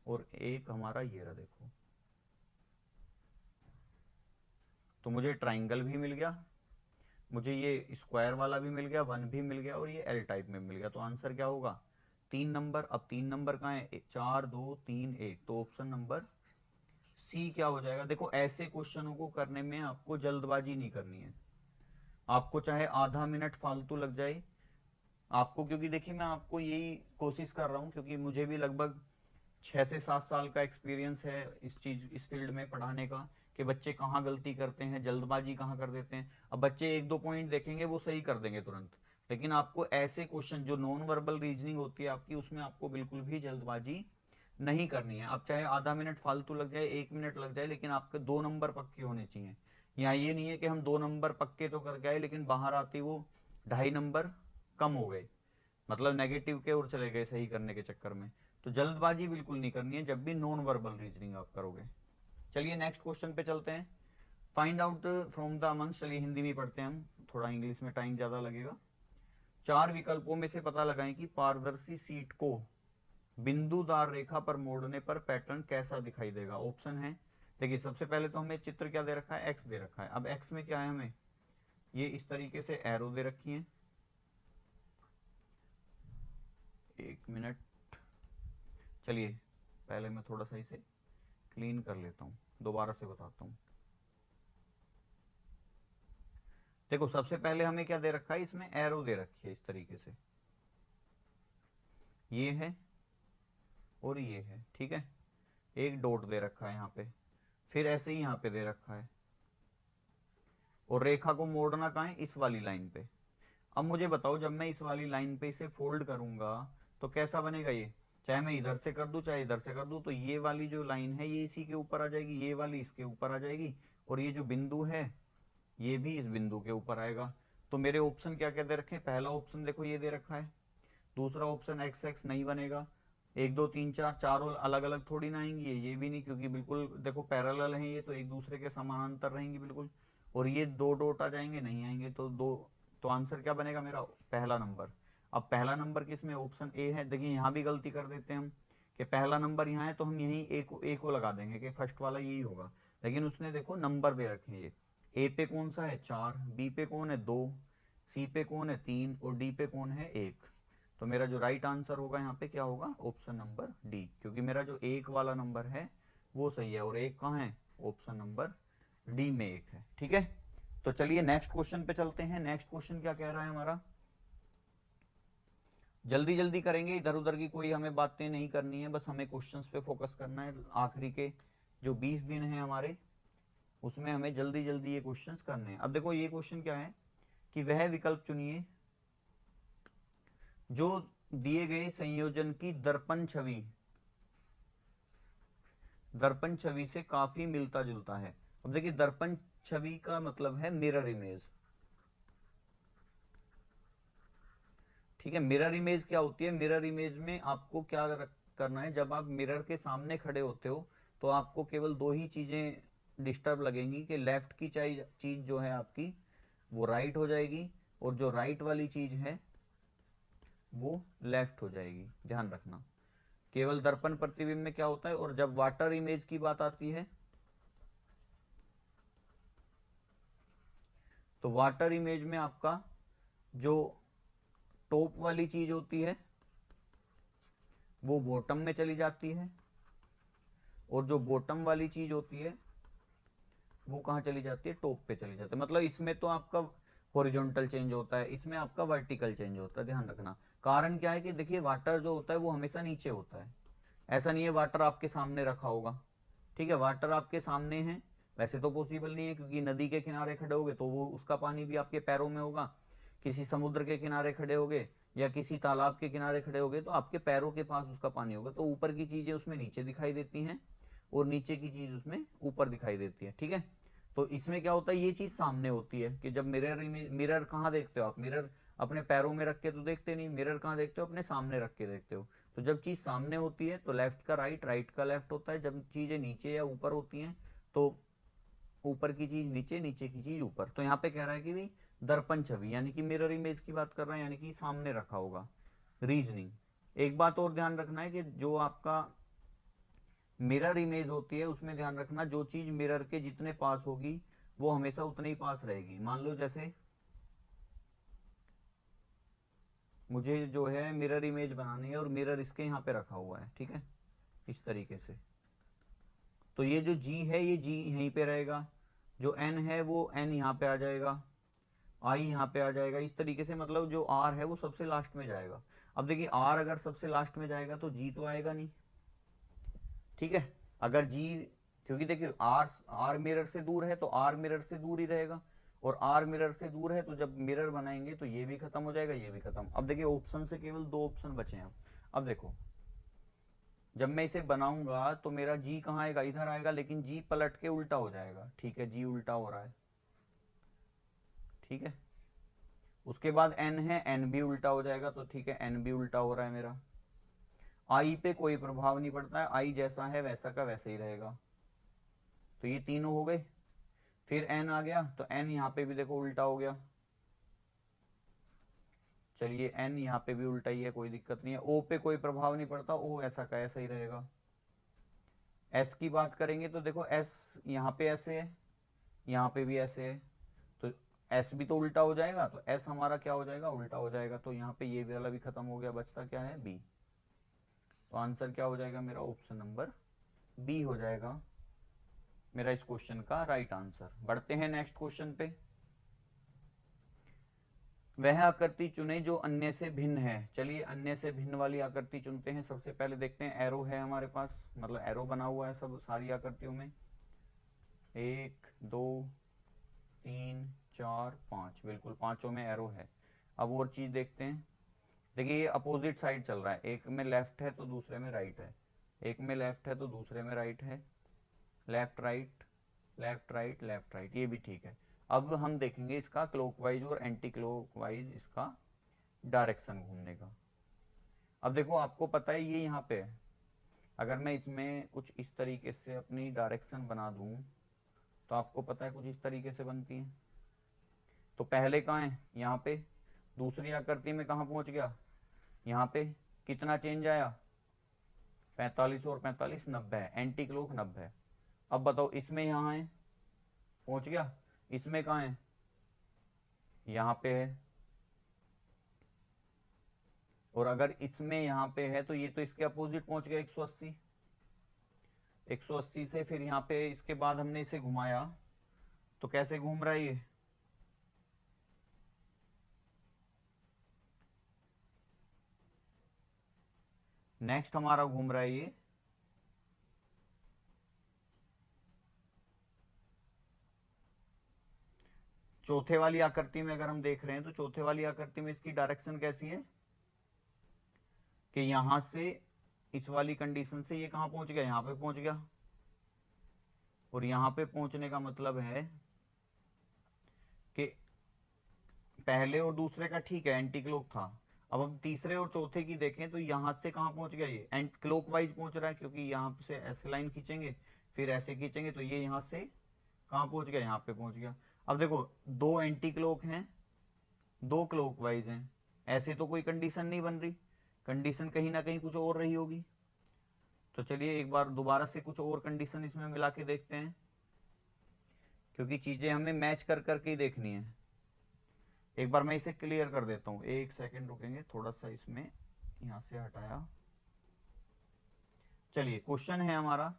और एक हमारा ये रहा, देखो। तो मुझे ट्राइंगल भी मिल गया, मुझे ये स्क्वायर वाला भी मिल गया, 1 भी मिल गया, और ये एल टाइप में मिल गया। तो आंसर क्या होगा, 3 नंबर। अब 3 नंबर कहाँ है, 4 2 3 1, तो ऑप्शन नंबर सी क्या हो जाएगा। देखो ऐसे क्वेश्चनों को करने में आपको जल्दबाजी नहीं करनी है, आपको चाहे आधा मिनट फालतू लग जाए आपको, क्योंकि देखिए मैं आपको यही कोशिश कर रहा हूँ, क्योंकि मुझे भी लगभग 6 से 7 साल का एक्सपीरियंस है इस चीज, इस फील्ड में पढ़ाने का, कि बच्चे कहाँ गलती करते हैं, जल्दबाजी कहाँ कर देते हैं। अब बच्चे 1 2 पॉइंट देखेंगे वो सही कर देंगे तुरंत, लेकिन आपको ऐसे क्वेश्चन जो नॉन वर्बल रीजनिंग होती है आपकी, उसमें आपको बिल्कुल भी जल्दबाजी नहीं करनी है। अब चाहे आधा मिनट फालतू लग जाए, 1 मिनट लग जाए, लेकिन आपके 2 नंबर पक्के होने चाहिए। यहाँ ये नहीं है कि हम 2 नंबर पक्के तो करके आए, लेकिन बाहर आते वो 2.5 नंबर कम हो गए, मतलब नेगेटिव के ओर चले गए सही करने के चक्कर में। तो जल्दबाजी बिल्कुल नहीं करनी है जब भी नॉन वर्बल रीजनिंग आप करोगे। चलिए नेक्स्ट क्वेश्चन पे चलते हैं। Find out from the amongst, चलिए हिंदी में पढ़ते हैं हम, थोड़ा इंग्लिश में टाइम ज्यादा लगेगा। 4 विकल्पों में से पता लगाएं कि पारदर्शी सीट को बिंदुदार रेखा पर मोड़ने पर पैटर्न कैसा दिखाई देगा। ऑप्शन है, देखिए सबसे पहले तो हमें चित्र क्या दे रखा है, एक्स दे रखा है। अब एक्स में क्या है, हमें ये इस तरीके से एरो दे रखी है। 1 मिनट, चलिए पहले मैं थोड़ा सा इसे क्लीन कर लेता हूँ, दोबारा से बताता हूँ। देखो सबसे पहले हमें क्या दे रखा है, इसमें एरो दे रखी है इस तरीके से, ये है और ये है, ठीक है, एक डॉट दे रखा है यहाँ पे, फिर ऐसे ही यहाँ पे दे रखा है, और रेखा को मोड़ना कहाँ है, इस वाली लाइन पे। अब मुझे बताओ जब मैं इस वाली लाइन पे इसे फोल्ड करूंगा तो कैसा बनेगा ये, चाहे मैं इधर से कर दूं चाहे इधर से कर दूं, तो ये वाली जो लाइन है ये इसी के ऊपर आ जाएगी, ये वाली इसके ऊपर आ जाएगी, और ये जो बिंदु है ये भी इस बिंदु के ऊपर आएगा। तो मेरे ऑप्शन क्या क्या दे रखे हैं, पहला ऑप्शन देखो ये दे रखा है, दूसरा ऑप्शन एक्स एक्स नहीं बनेगा, 1 2 3 4 चारों अलग अलग थोड़ी ना आएंगी, ये भी नहीं, क्योंकि बिल्कुल देखो पैरेलल है ये, तो एक दूसरे के समानांतर रहेंगी बिल्कुल। और ये 2 डॉट आ जाएंगे, नहीं आएंगे, तो दो, तो आंसर क्या बनेगा मेरा, पहला नंबर। अब पहला नंबर किसमें, ऑप्शन ए है। देखिए यहाँ भी गलती कर देते हैं हम, कि पहला नंबर यहाँ है तो हम यहीं ए को लगा देंगे कि फर्स्ट वाला यही होगा, लेकिन उसने देखो नंबर दे रखे हैं ये, ए पे कौन सा है 4, बी पे कौन है 2, सी पे कौन है 3, और डी पे कौन है 1। तो मेरा जो राइट आंसर होगा यहाँ पे क्या होगा, ऑप्शन नंबर डी, क्योंकि मेरा जो 1 वाला नंबर है वो सही है, और 1 कहाँ है, ऑप्शन नंबर डी में 1 है, ठीक है। तो चलिए नेक्स्ट क्वेश्चन पे चलते हैं। नेक्स्ट क्वेश्चन क्या कह रहा है हमारा, जल्दी जल्दी करेंगे, इधर उधर की कोई हमें बातें नहीं करनी है, बस हमें क्वेश्चंस पे फोकस करना है। आखिरी के जो 20 दिन हैं हमारे, उसमें हमें जल्दी जल्दी ये क्वेश्चंस करने हैं। अब देखो ये क्वेश्चन क्या है, कि वह विकल्प चुनिए जो दिए गए संयोजन की दर्पण छवि से काफी मिलता जुलता है। अब देखिए दर्पण छवि का मतलब है मिरर इमेज। ठीक है, मिरर इमेज क्या होती है? मिरर इमेज में आपको क्या करना है, जब आप मिरर के सामने खड़े होते हो तो आपको केवल दो ही चीजें डिस्टर्ब लगेंगी कि लेफ्ट की चीज जो है आपकी वो राइट हो जाएगी और जो राइट वाली चीज है वो लेफ्ट हो जाएगी। ध्यान रखना, केवल दर्पण प्रतिबिंब में क्या होता है। और जब वाटर इमेज की बात आती है तो वाटर इमेज में आपका जो टॉप वाली चीज होती है वो बॉटम में चली जाती है और जो बॉटम वाली चीज होती है वो कहाँ चली जाती है? टॉप पे चली जाती है। मतलब इसमें तो आपका हॉरिजॉन्टल चेंज होता है, इसमें आपका वर्टिकल चेंज होता है। ध्यान रखना, कारण क्या है कि देखिए वाटर जो होता है वो हमेशा नीचे होता है। ऐसा नहीं है वाटर आपके सामने रखा होगा। ठीक है, वाटर आपके सामने है, वैसे तो पॉसिबल नहीं है क्योंकि नदी के किनारे खड़े होगे तो वो उसका पानी भी आपके पैरों में होगा। किसी समुद्र के किनारे खड़े होगे या किसी तालाब के किनारे खड़े होगे तो आपके पैरों के पास उसका पानी होगा। तो ऊपर की चीजें उसमें नीचे दिखाई देती हैं और नीचे की चीज उसमें ऊपर दिखाई देती है। ठीक है, तो इसमें क्या होता है, ये चीज सामने होती है कि जब मिरर कहाँ देखते हो आप? मिरर अपने पैरों में रख के तो देखते नहीं, मिरर कहाँ देखते हो? अपने सामने रख के देखते हो। तो जब चीज सामने होती है तो लेफ्ट का राइट, राइट का लेफ्ट होता है। जब चीजें नीचे या ऊपर होती हैं तो ऊपर की चीज नीचे, नीचे की चीज ऊपर। तो यहाँ पे कह रहा है कि भाई दर्पण छवि यानी कि मिरर इमेज की बात कर रहा है, यानी कि सामने रखा होगा। रीजनिंग, एक बात और ध्यान रखना है कि जो आपका मिरर इमेज होती है उसमें ध्यान रखना जो चीज मिरर के जितने पास होगी वो हमेशा उतने ही पास रहेगी। मान लो जैसे मुझे जो है मिरर इमेज बनानी है और मिरर इसके यहाँ पे रखा हुआ है, ठीक है, इस तरीके से। तो ये जो जी है ये जी यहीं पे रहेगा, जो एन है वो एन यहाँ पे आ जाएगा, आई यहाँ पे आ जाएगा। इस तरीके से मतलब जो आर है वो सबसे लास्ट में जाएगा। अब देखिए आर अगर सबसे लास्ट में जाएगा तो जी तो आएगा नहीं। ठीक है, अगर जी, क्योंकि देखिए आर आर मिरर से दूर है तो आर मिरर से दूर ही रहेगा और आर मिरर से दूर है तो जब मिरर बनाएंगे तो ये भी खत्म हो जाएगा, ये भी खत्म। अब देखिए ऑप्शन से केवल दो ऑप्शन बचे हैं। अब देखो जब मैं इसे बनाऊंगा तो मेरा जी कहाँ आएगा? इधर आएगा, लेकिन जी पलट के उल्टा हो जाएगा। ठीक है, जी उल्टा हो रहा है। ठीक है, उसके बाद एन है, एन भी उल्टा हो जाएगा। तो ठीक है, एन भी उल्टा हो रहा है मेरा। आई पे कोई प्रभाव नहीं पड़ता है, आई जैसा है वैसा का वैसे ही रहेगा। तो ये तीनों हो गए। फिर एन आ गया तो एन यहाँ पे भी देखो उल्टा हो गया। चलिए एन यहाँ पे भी उल्टा ही है, कोई दिक्कत नहीं है। ओ पे कोई प्रभाव नहीं पड़ता, ओ ऐसा का ऐसा ही रहेगा। एस की बात करेंगे तो देखो एस यहाँ पे ऐसे है, यहाँ पे भी ऐसे है, तो एस भी तो उल्टा हो जाएगा। तो एस हमारा क्या हो जाएगा? उल्टा हो जाएगा। तो यहाँ पे ये वाला भी खत्म हो गया, बचता क्या है? बी। तो आंसर क्या हो जाएगा मेरा? ऑप्शन नंबर बी हो जाएगा मेरा इस क्वेश्चन का राइट आंसर। बढ़ते हैं नेक्स्ट क्वेश्चन पे। वह आकृति चुने जो अन्य से भिन्न है। चलिए अन्य से भिन्न वाली आकृति चुनते हैं। सबसे पहले देखते हैं, एरो है हमारे पास, मतलब एरो बना हुआ है सब सारी आकृतियों में। एक, दो, तीन, चार, पांच, बिल्कुल पांचों में एरो है। अब और चीज देखते हैं। देखिए ये अपोजिट साइड चल रहा है, एक में लेफ्ट है तो दूसरे में राइट है, एक में लेफ्ट है तो दूसरे में राइट है। Left right, left right, left right, ये भी ठीक है। अब हम देखेंगे इसका क्लॉकवाइज और एंटी क्लॉकवाइज इसका डायरेक्शन घूमने का। अब देखो आपको पता है ये यहाँ पे है, अगर मैं इसमें कुछ इस तरीके से अपनी डायरेक्शन बना दूं तो आपको पता है कुछ इस तरीके से बनती है। तो पहले कहाँ है? यहाँ पे। दूसरी आकृति में कहाँ पहुंच गया? यहाँ पे। कितना चेंज आया? 45 और 45 90 है, एंटी क्लॉक 90 है। अब बताओ इसमें यहाँ है, पहुंच गया। इसमें कहाँ है? यहाँ पे है। और अगर इसमें यहाँ पे है तो ये तो इसके अपोजिट पहुंच गया 180। 180 से फिर यहाँ पे इसके बाद हमने इसे घुमाया तो कैसे घूम रहा है ये? नेक्स्ट हमारा घूम रहा है ये चौथे वाली आकृति में। अगर हम देख रहे हैं तो चौथे वाली आकृति में इसकी डायरेक्शन कैसी है? कि यहां से इस वाली कंडीशन से ये कहां पहुंच गया, यहां पे पहुंच गया, और यहां पे पहुंचने का मतलब है कि पहले और दूसरे का ठीक है एंटी क्लॉक था, अब हम तीसरे और चौथे की देखें तो यहां से कहां पहुंच गया, ये एंटी क्लॉक वाइज पहुंच रहा है, क्योंकि यहां से ऐसे लाइन खींचेंगे फिर ऐसे खींचेंगे तो ये यहां से कहां पहुंच गया, यहां पे पहुंच गया। अब देखो दो एंटी क्लॉक हैं, दो क्लॉक वाइज हैं, ऐसे तो कोई कंडीशन नहीं बन रही, कंडीशन कहीं ना कहीं कुछ और रही होगी। तो चलिए एक बार दोबारा से कुछ और कंडीशन इसमें मिला के देखते हैं, क्योंकि चीजें हमें मैच कर करके ही देखनी है। एक बार मैं इसे क्लियर कर देता हूं, एक सेकंड रुकेंगे, थोड़ा सा इसमें यहां से हटाया। चलिए क्वेश्चन है हमारा,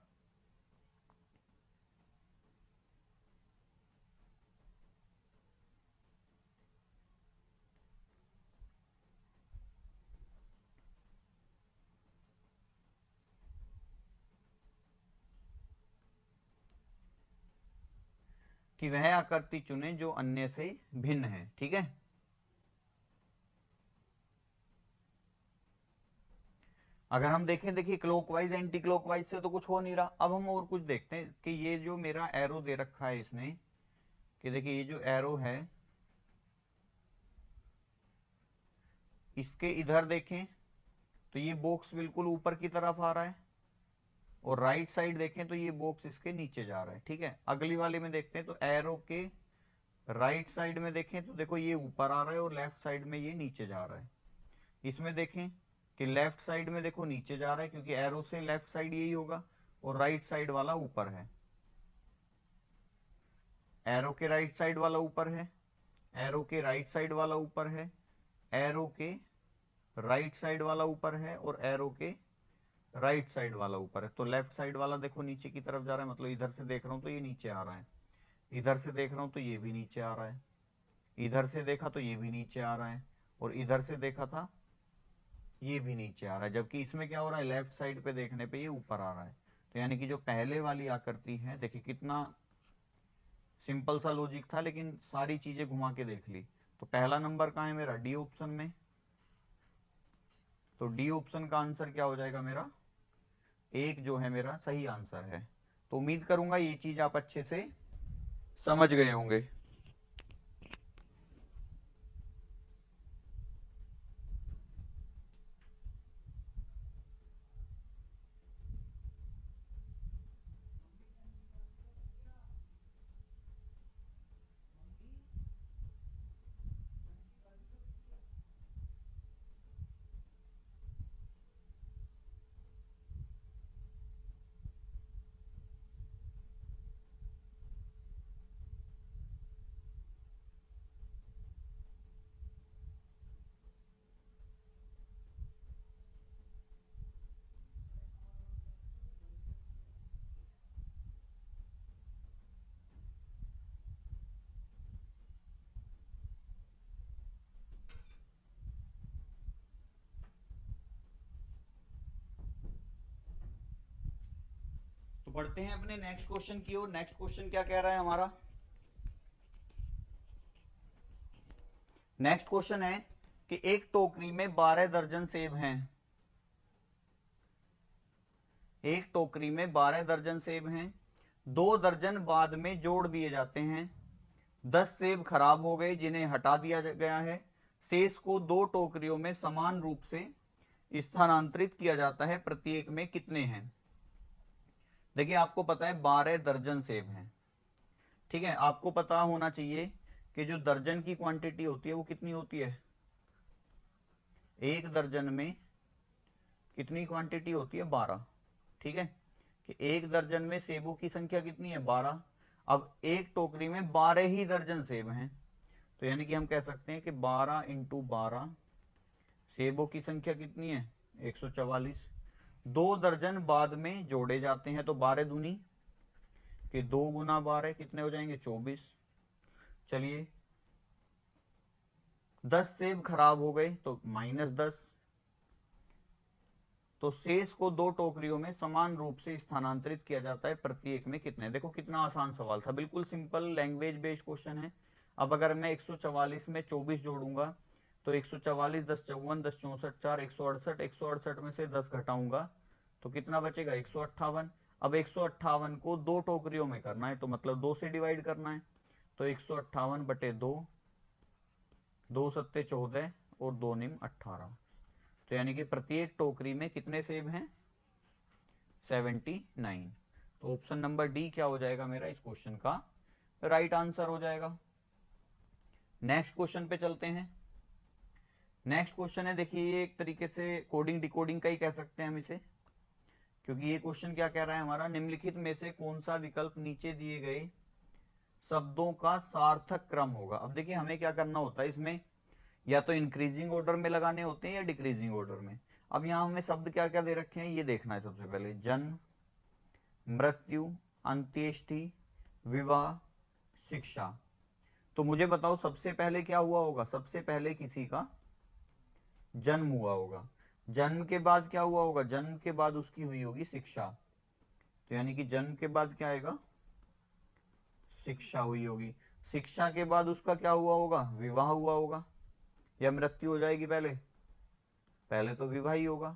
कि वह आकृति चुने जो अन्य से भिन्न है। ठीक है, अगर हम देखें, देखिए क्लॉकवाइज एंटी क्लॉकवाइज से तो कुछ हो नहीं रहा। अब हम और कुछ देखते हैं कि ये जो मेरा एरो दे रखा है इसने, कि देखिए ये जो एरो है इसके इधर देखें तो ये बॉक्स बिल्कुल ऊपर की तरफ आ रहा है, और राइट साइड देखें तो ये बॉक्स इसके नीचे जा रहा है। ठीक है, अगली वाले में देखते हैं तो एरो के राइट साइड में देखें तो देखो ये ऊपर आ रहा है और लेफ्ट साइड में ये नीचे जा रहा है। इसमें देखें कि लेफ्ट साइड में देखो नीचे जा रहा है, क्योंकि एरो से लेफ्ट साइड यही होगा, और राइट साइड वाला ऊपर है, एरो के राइट साइड वाला ऊपर है, एरो के राइट साइड वाला ऊपर है, एरो के राइट साइड वाला ऊपर है, और एरो के राइट साइड वाला ऊपर है। तो लेफ्ट साइड वाला देखो नीचे की तरफ जा रहा है, मतलब इधर से देख रहा हूं तो ये नीचे आ रहा है, इधर से देख रहा हूं तो ये भी नीचे आ रहा है, इधर से देखा तो ये भी नीचे आ रहा है, और इधर से देखा था ये भी नीचे आ रहा है, जबकि इसमें क्या हो रहा है, लेफ्ट साइड पे देखने पे ये ऊपर आ रहा है। तो यानी कि जो पहले वाली आकृति है, देखिए कितना सिंपल सा लॉजिक था, लेकिन सारी चीजें घुमा के देख ली। तो पहला नंबर कहाँ है मेरा, डी ऑप्शन में, तो डी ऑप्शन का आंसर क्या हो जाएगा मेरा, एक जो है मेरा सही आंसर है। तो उम्मीद करूंगा ये चीज आप अच्छे से समझ गए होंगे। तो बढ़ते हैं अपने नेक्स्ट क्वेश्चन की ओर। नेक्स्ट क्वेश्चन क्या कह रहा है हमारा, नेक्स्ट क्वेश्चन है कि एक टोकरी में 12 दर्जन सेब हैं, एक टोकरी में 12 दर्जन सेब हैं, 2 दर्जन बाद में जोड़ दिए जाते हैं, 10 सेब खराब हो गए जिन्हें हटा दिया गया है, शेष को 2 टोकरियों में समान रूप से स्थानांतरित किया जाता है, प्रत्येक में कितने हैं। देखिए आपको पता है 12 दर्जन सेब हैं, ठीक है, आपको पता होना चाहिए कि जो दर्जन की क्वांटिटी होती है वो कितनी होती है, एक दर्जन में कितनी क्वांटिटी होती है, 12। ठीक है, कि एक दर्जन में सेबों की संख्या कितनी है, 12। अब एक टोकरी में 12 ही दर्जन सेब हैं, तो यानी कि हम कह सकते हैं कि 12 इंटू 12, सेबों की संख्या कितनी है, 144। 2 दर्जन बाद में जोड़े जाते हैं, तो 12 दूनी कि 2 गुना 12 कितने हो जाएंगे, 24। चलिए 10 सेब खराब हो गए तो -10, तो शेष को 2 टोकरियों में समान रूप से स्थानांतरित किया जाता है, प्रत्येक में कितने। देखो कितना आसान सवाल था, बिल्कुल सिंपल लैंग्वेज बेस्ड क्वेश्चन है। अब अगर मैं 144 में 24 जोड़ूंगा तो 144, 1054, 1064, 4, 168, 168 में से 10 घटाऊंगा तो कितना बचेगा 158। अब 158 को दो टोकरियों में करना है, तो मतलब 2 से डिवाइड करना है। तो 158/2, 2 सत्ते 14 और 2 निम 18। तो यानी कि प्रत्येक टोकरी में कितने सेब हैं 79। तो ऑप्शन नंबर डी क्या हो जाएगा मेरा इस क्वेश्चन का राइट आंसर हो जाएगा। नेक्स्ट क्वेश्चन पे चलते हैं। नेक्स्ट क्वेश्चन है, देखिए ये एक तरीके से कोडिंग डिकोडिंग का ही कह सकते हैं हम इसे, क्योंकि ये क्वेश्चन क्या कह रहा है हमारा, निम्नलिखित में से कौन सा विकल्प नीचे दिए गए शब्दों का सार्थक क्रम होगा। अब देखिए हमें क्या करना होता है इसमें, या तो इंक्रीजिंग ऑर्डर में लगाने होते हैं या डिक्रीजिंग ऑर्डर में। अब यहाँ हमें शब्द क्या क्या दे रखे हैं ये देखना है। सबसे पहले जन्म, मृत्यु, अंत्येष्टि, विवाह, शिक्षा। तो मुझे बताओ सबसे पहले क्या हुआ होगा, सबसे पहले किसी का जन्म हुआ होगा, जन्म के बाद क्या हुआ होगा, जन्म के बाद उसकी हुई होगी शिक्षा। तो यानी कि जन्म के बाद क्या आएगा, शिक्षा हुई होगी। शिक्षा के बाद उसका क्या हुआ होगा, विवाह हुआ होगा, या मृत्यु हो जाएगी पहले, पहले तो विवाह ही होगा।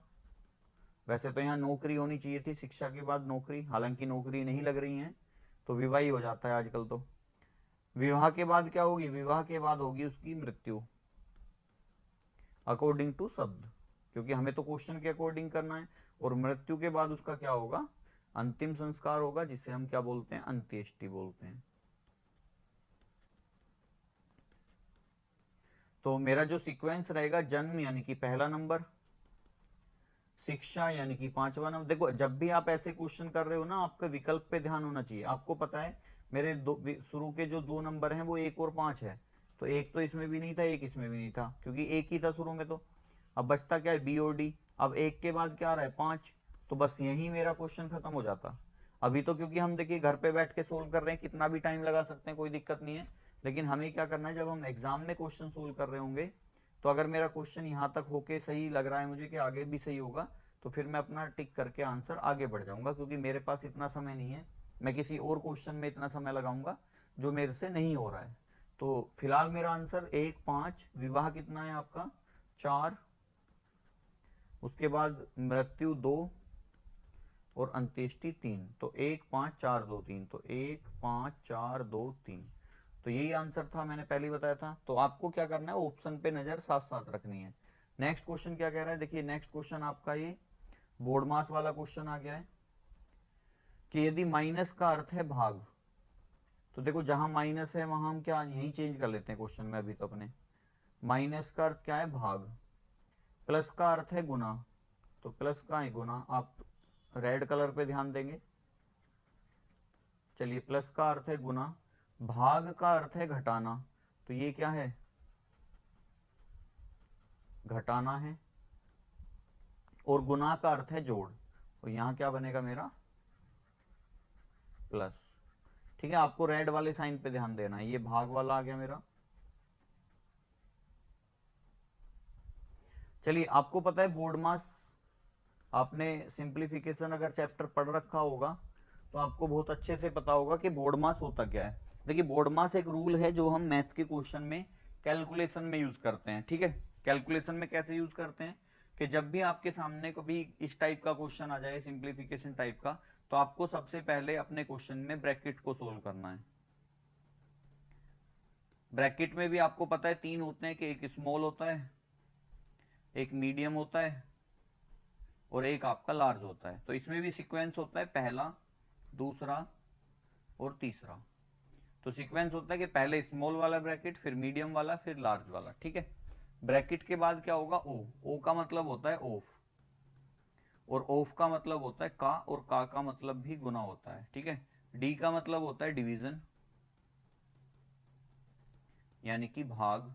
वैसे तो यहाँ नौकरी होनी चाहिए थी शिक्षा के बाद नौकरी, हालांकि नौकरी नहीं लग रही है तो विवाह ही हो जाता है आजकल। तो विवाह के बाद क्या होगी, विवाह के बाद होगी उसकी मृत्यु अकॉर्डिंग टू शब्द, क्योंकि हमें तो क्वेश्चन के अकॉर्डिंग करना है। और मृत्यु के बाद उसका क्या होगा, अंतिम संस्कार होगा, जिसे हम क्या बोलते हैं, अंत्येष्टि बोलते हैं। तो मेरा जो सीक्वेंस रहेगा, जन्म यानी कि पहला नंबर, शिक्षा यानी कि 5वां नंबर। देखो जब भी आप ऐसे क्वेश्चन कर रहे हो ना, आपका विकल्प पे ध्यान होना चाहिए। आपको पता है मेरे दो शुरू के जो 2 नंबर हैं वो 1 और 5 है, तो एक तो इसमें भी नहीं था, एक इसमें भी नहीं था, क्योंकि एक ही था शुरू में। तो अब बचता क्या है, बी और डी। अब एक के बाद क्या आ रहा है, 5, तो बस यही मेरा क्वेश्चन खत्म हो जाता। अभी तो क्योंकि हम देखिए घर पे बैठ के सोल्व कर रहे हैं, कितना भी टाइम लगा सकते हैं, कोई दिक्कत नहीं है। लेकिन हमें क्या करना है, जब हम एग्जाम में क्वेश्चन सोल्व कर रहे होंगे, तो अगर मेरा क्वेश्चन यहाँ तक होके सही लग रहा है मुझे कि आगे भी सही होगा, तो फिर मैं अपना टिक करके आंसर आगे बढ़ जाऊंगा, क्योंकि मेरे पास इतना समय नहीं है मैं किसी और क्वेश्चन में इतना समय लगाऊंगा जो मेरे से नहीं हो रहा है। तो फिलहाल मेरा आंसर 1, 5, विवाह कितना है आपका 4, उसके बाद मृत्यु 2 और अंत्येष्टि 3। तो 1, 5, 4, 2, 3, तो 1, 5, 4, 2, 3। तो यही आंसर था, मैंने पहले ही बताया था। तो आपको क्या करना है, ऑप्शन पे नजर साथ साथ रखनी है। नेक्स्ट क्वेश्चन क्या कह रहा है, देखिए नेक्स्ट क्वेश्चन आपका ये बोर्ड मास वाला क्वेश्चन आ गया है कि यदि माइनस का अर्थ है भाग, तो देखो जहां माइनस है वहां हम क्या यही चेंज कर लेते हैं क्वेश्चन में अभी तो अपने। माइनस का अर्थ क्या है, भाग। प्लस का अर्थ है गुना, तो प्लस का है गुना। आप रेड कलर पे ध्यान देंगे। चलिए प्लस का अर्थ है गुना, भाग का अर्थ है घटाना, तो ये क्या है, घटाना है। और गुना का अर्थ है जोड़, तो यहां क्या बनेगा मेरा, प्लस। ठीक है, आपको रेड वाले साइन पे ध्यान देना है। ये भाग वाला आ गया मेरा। चलिए आपको पता है बोर्ड मास, आपने सिंप्लीफिकेशन अगर चैप्टर पढ़ रखा होगा तो आपको बहुत अच्छे से पता होगा कि बोर्ड मास होता क्या है। देखिए बोर्ड मास एक रूल है जो हम मैथ के क्वेश्चन में कैलकुलेशन में यूज करते हैं। ठीक है, कैलकुलेशन में कैसे यूज करते हैं कि जब भी आपके सामने कभी इस टाइप का क्वेश्चन आ जाए, सिंप्लीफिकेशन टाइप का, तो आपको सबसे पहले अपने क्वेश्चन में ब्रैकेट को सोल्व करना है। ब्रैकेट में भी आपको पता है 3 होते हैं कि एक स्मॉल होता है, एक मीडियम होता है और एक आपका लार्ज होता है। तो इसमें भी सीक्वेंस होता है, पहला, दूसरा और तीसरा। तो सीक्वेंस होता है कि पहले स्मॉल वाला ब्रैकेट, फिर मीडियम वाला, फिर लार्ज वाला। ठीक है, ब्रैकेट के बाद क्या होगा, ओ। ओ का मतलब होता है ऑफ, और ऑफ का मतलब होता है का, और का मतलब भी गुना होता है। ठीक है, डी का मतलब होता है डिवीजन यानी कि भाग।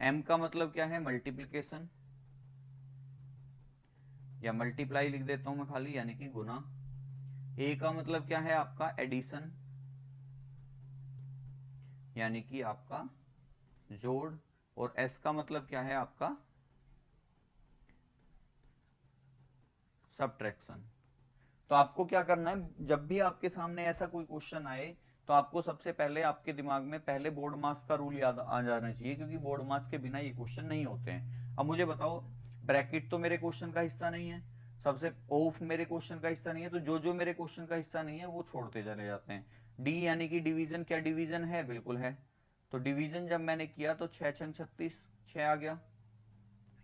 एम का मतलब क्या है, मल्टीप्लिकेशन, या मल्टीप्लाई लिख देता हूं मैं खाली, यानी कि गुना। ए का मतलब क्या है आपका, एडिशन यानी कि आपका जोड़। और एस का मतलब क्या है आपका, सब्ट्रैक्शन। तो आपको क्या करना है, जब भी आपके सामने ऐसा कोई क्वेश्चन आए तो आपको सबसे पहले आपके दिमाग में पहले बोर्ड मास का रूल याद आ जाना चाहिए, क्योंकि बोर्ड मास के बिना ये क्वेश्चन नहीं होते हैं। अब मुझे बताओ, ब्रैकेट तो मेरे क्वेश्चन का हिस्सा नहीं है, सबसे ऑफ मेरे क्वेश्चन का हिस्सा नहीं है, तो जो जो मेरे क्वेश्चन का हिस्सा नहीं है वो छोड़ते चले जाते हैं। डी यानी कि डिवीजन, क्या डिवीजन है? बिल्कुल है। तो डिवीजन जब मैंने किया तो 6 छंग 36, 6 आ गया।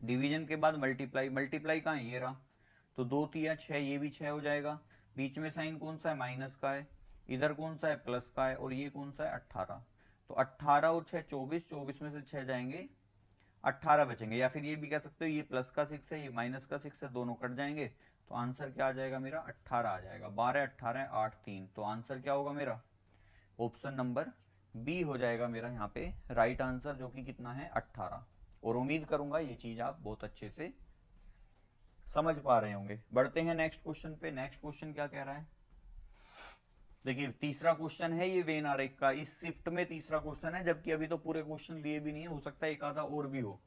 डिवीजन के बाद मल्टीप्लाई, मल्टीप्लाई कहाँ है? ये रहा। तो 2 तिया 6, ये भी 6 हो जाएगा। बीच में साइन कौन सा है? माइनस का है। इधर कौन सा है? प्लस का है। और ये कौन सा है? 18। तो 18 और 6 24, 24 में से 6 जाएंगे, 18 बचेंगे। या फिर ये भी कह सकते हो ये प्लस का 6 है, ये माइनस का 6 है, दोनों कट जाएंगे। तो आंसर क्या आ जाएगा मेरा? 18 आ जाएगा। 12 18 8 3। तो आंसर क्या होगा मेरा? ऑप्शन नंबर बी हो जाएगा मेरा यहाँ पे राइट आंसर, जो कि कितना है? 18। और उम्मीद करूंगा ये चीज आप बहुत अच्छे से समझ पा रहे होंगे। बढ़ते हैं नेक्स्ट क्वेश्चन पे। नेक्स्ट क्वेश्चन क्या कह रहा है? देखिए तीसरा क्वेश्चन है ये वेन आरेख का। इस शिफ्ट में तीसरा क्वेश्चन है, जबकि अभी तो पूरे क्वेश्चन लिए भी नहीं है, हो सकता है एक आधा और भी हो।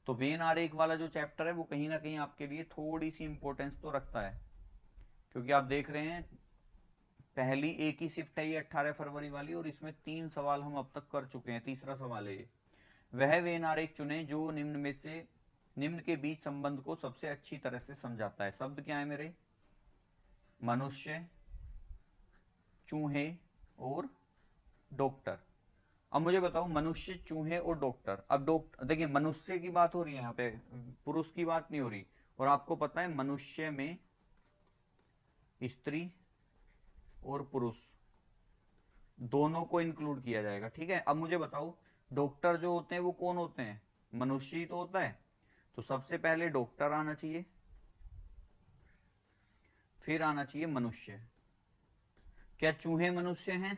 तो वेन आरेख वाला जो चैप्टर है वो कहीं ना कहीं आपके लिए थोड़ी सी इंपॉर्टेंस तो रखता है, क्योंकि आप देख रहे हैं पहली एक ही शिफ्ट है ये 18 फरवरी वाली, और इसमें 3 सवाल हम अब तक कर चुके हैं। तीसरा सवाल है ये, वह वेन आरेख चुने जो निम्न में से निम्न के बीच संबंध को सबसे अच्छी तरह से समझाता है। शब्द क्या है मेरे? मनुष्य, चूहे और डॉक्टर। अब मुझे बताओ, मनुष्य, चूहे और डॉक्टर। अब डॉक्टर देखिए, मनुष्य की बात हो रही है यहाँ पे, पुरुष की बात नहीं हो रही। और आपको पता है मनुष्य में स्त्री और पुरुष दोनों को इंक्लूड किया जाएगा, ठीक है। अब मुझे बताओ, डॉक्टर जो होते हैं वो कौन होते हैं? मनुष्य ही तो होता है। तो सबसे पहले डॉक्टर आना चाहिए, फिर आना चाहिए मनुष्य। क्या चूहे मनुष्य हैं?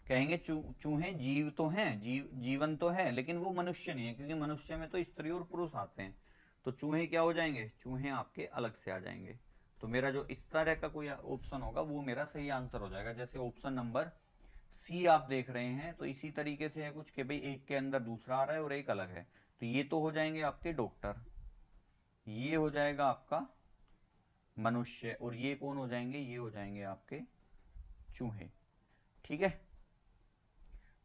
कहेंगे चूहे जीव तो हैं, जीवन तो है, लेकिन वो मनुष्य नहीं है, क्योंकि मनुष्य में तो स्त्री और पुरुष आते हैं। तो चूहे क्या हो जाएंगे? चूहे आपके अलग से आ जाएंगे। तो मेरा जो इस तरह का कोई ऑप्शन होगा वो मेरा सही आंसर हो जाएगा। जैसे ऑप्शन नंबर सी आप देख रहे हैं, तो इसी तरीके से है कुछ कि भाई एक के अंदर दूसरा आ रहा है और एक अलग है। तो ये तो हो जाएंगे आपके डॉक्टर, ये हो जाएगा आपका मनुष्य, और ये कौन हो जाएंगे? ये हो जाएंगे आपके चूहे, ठीक है।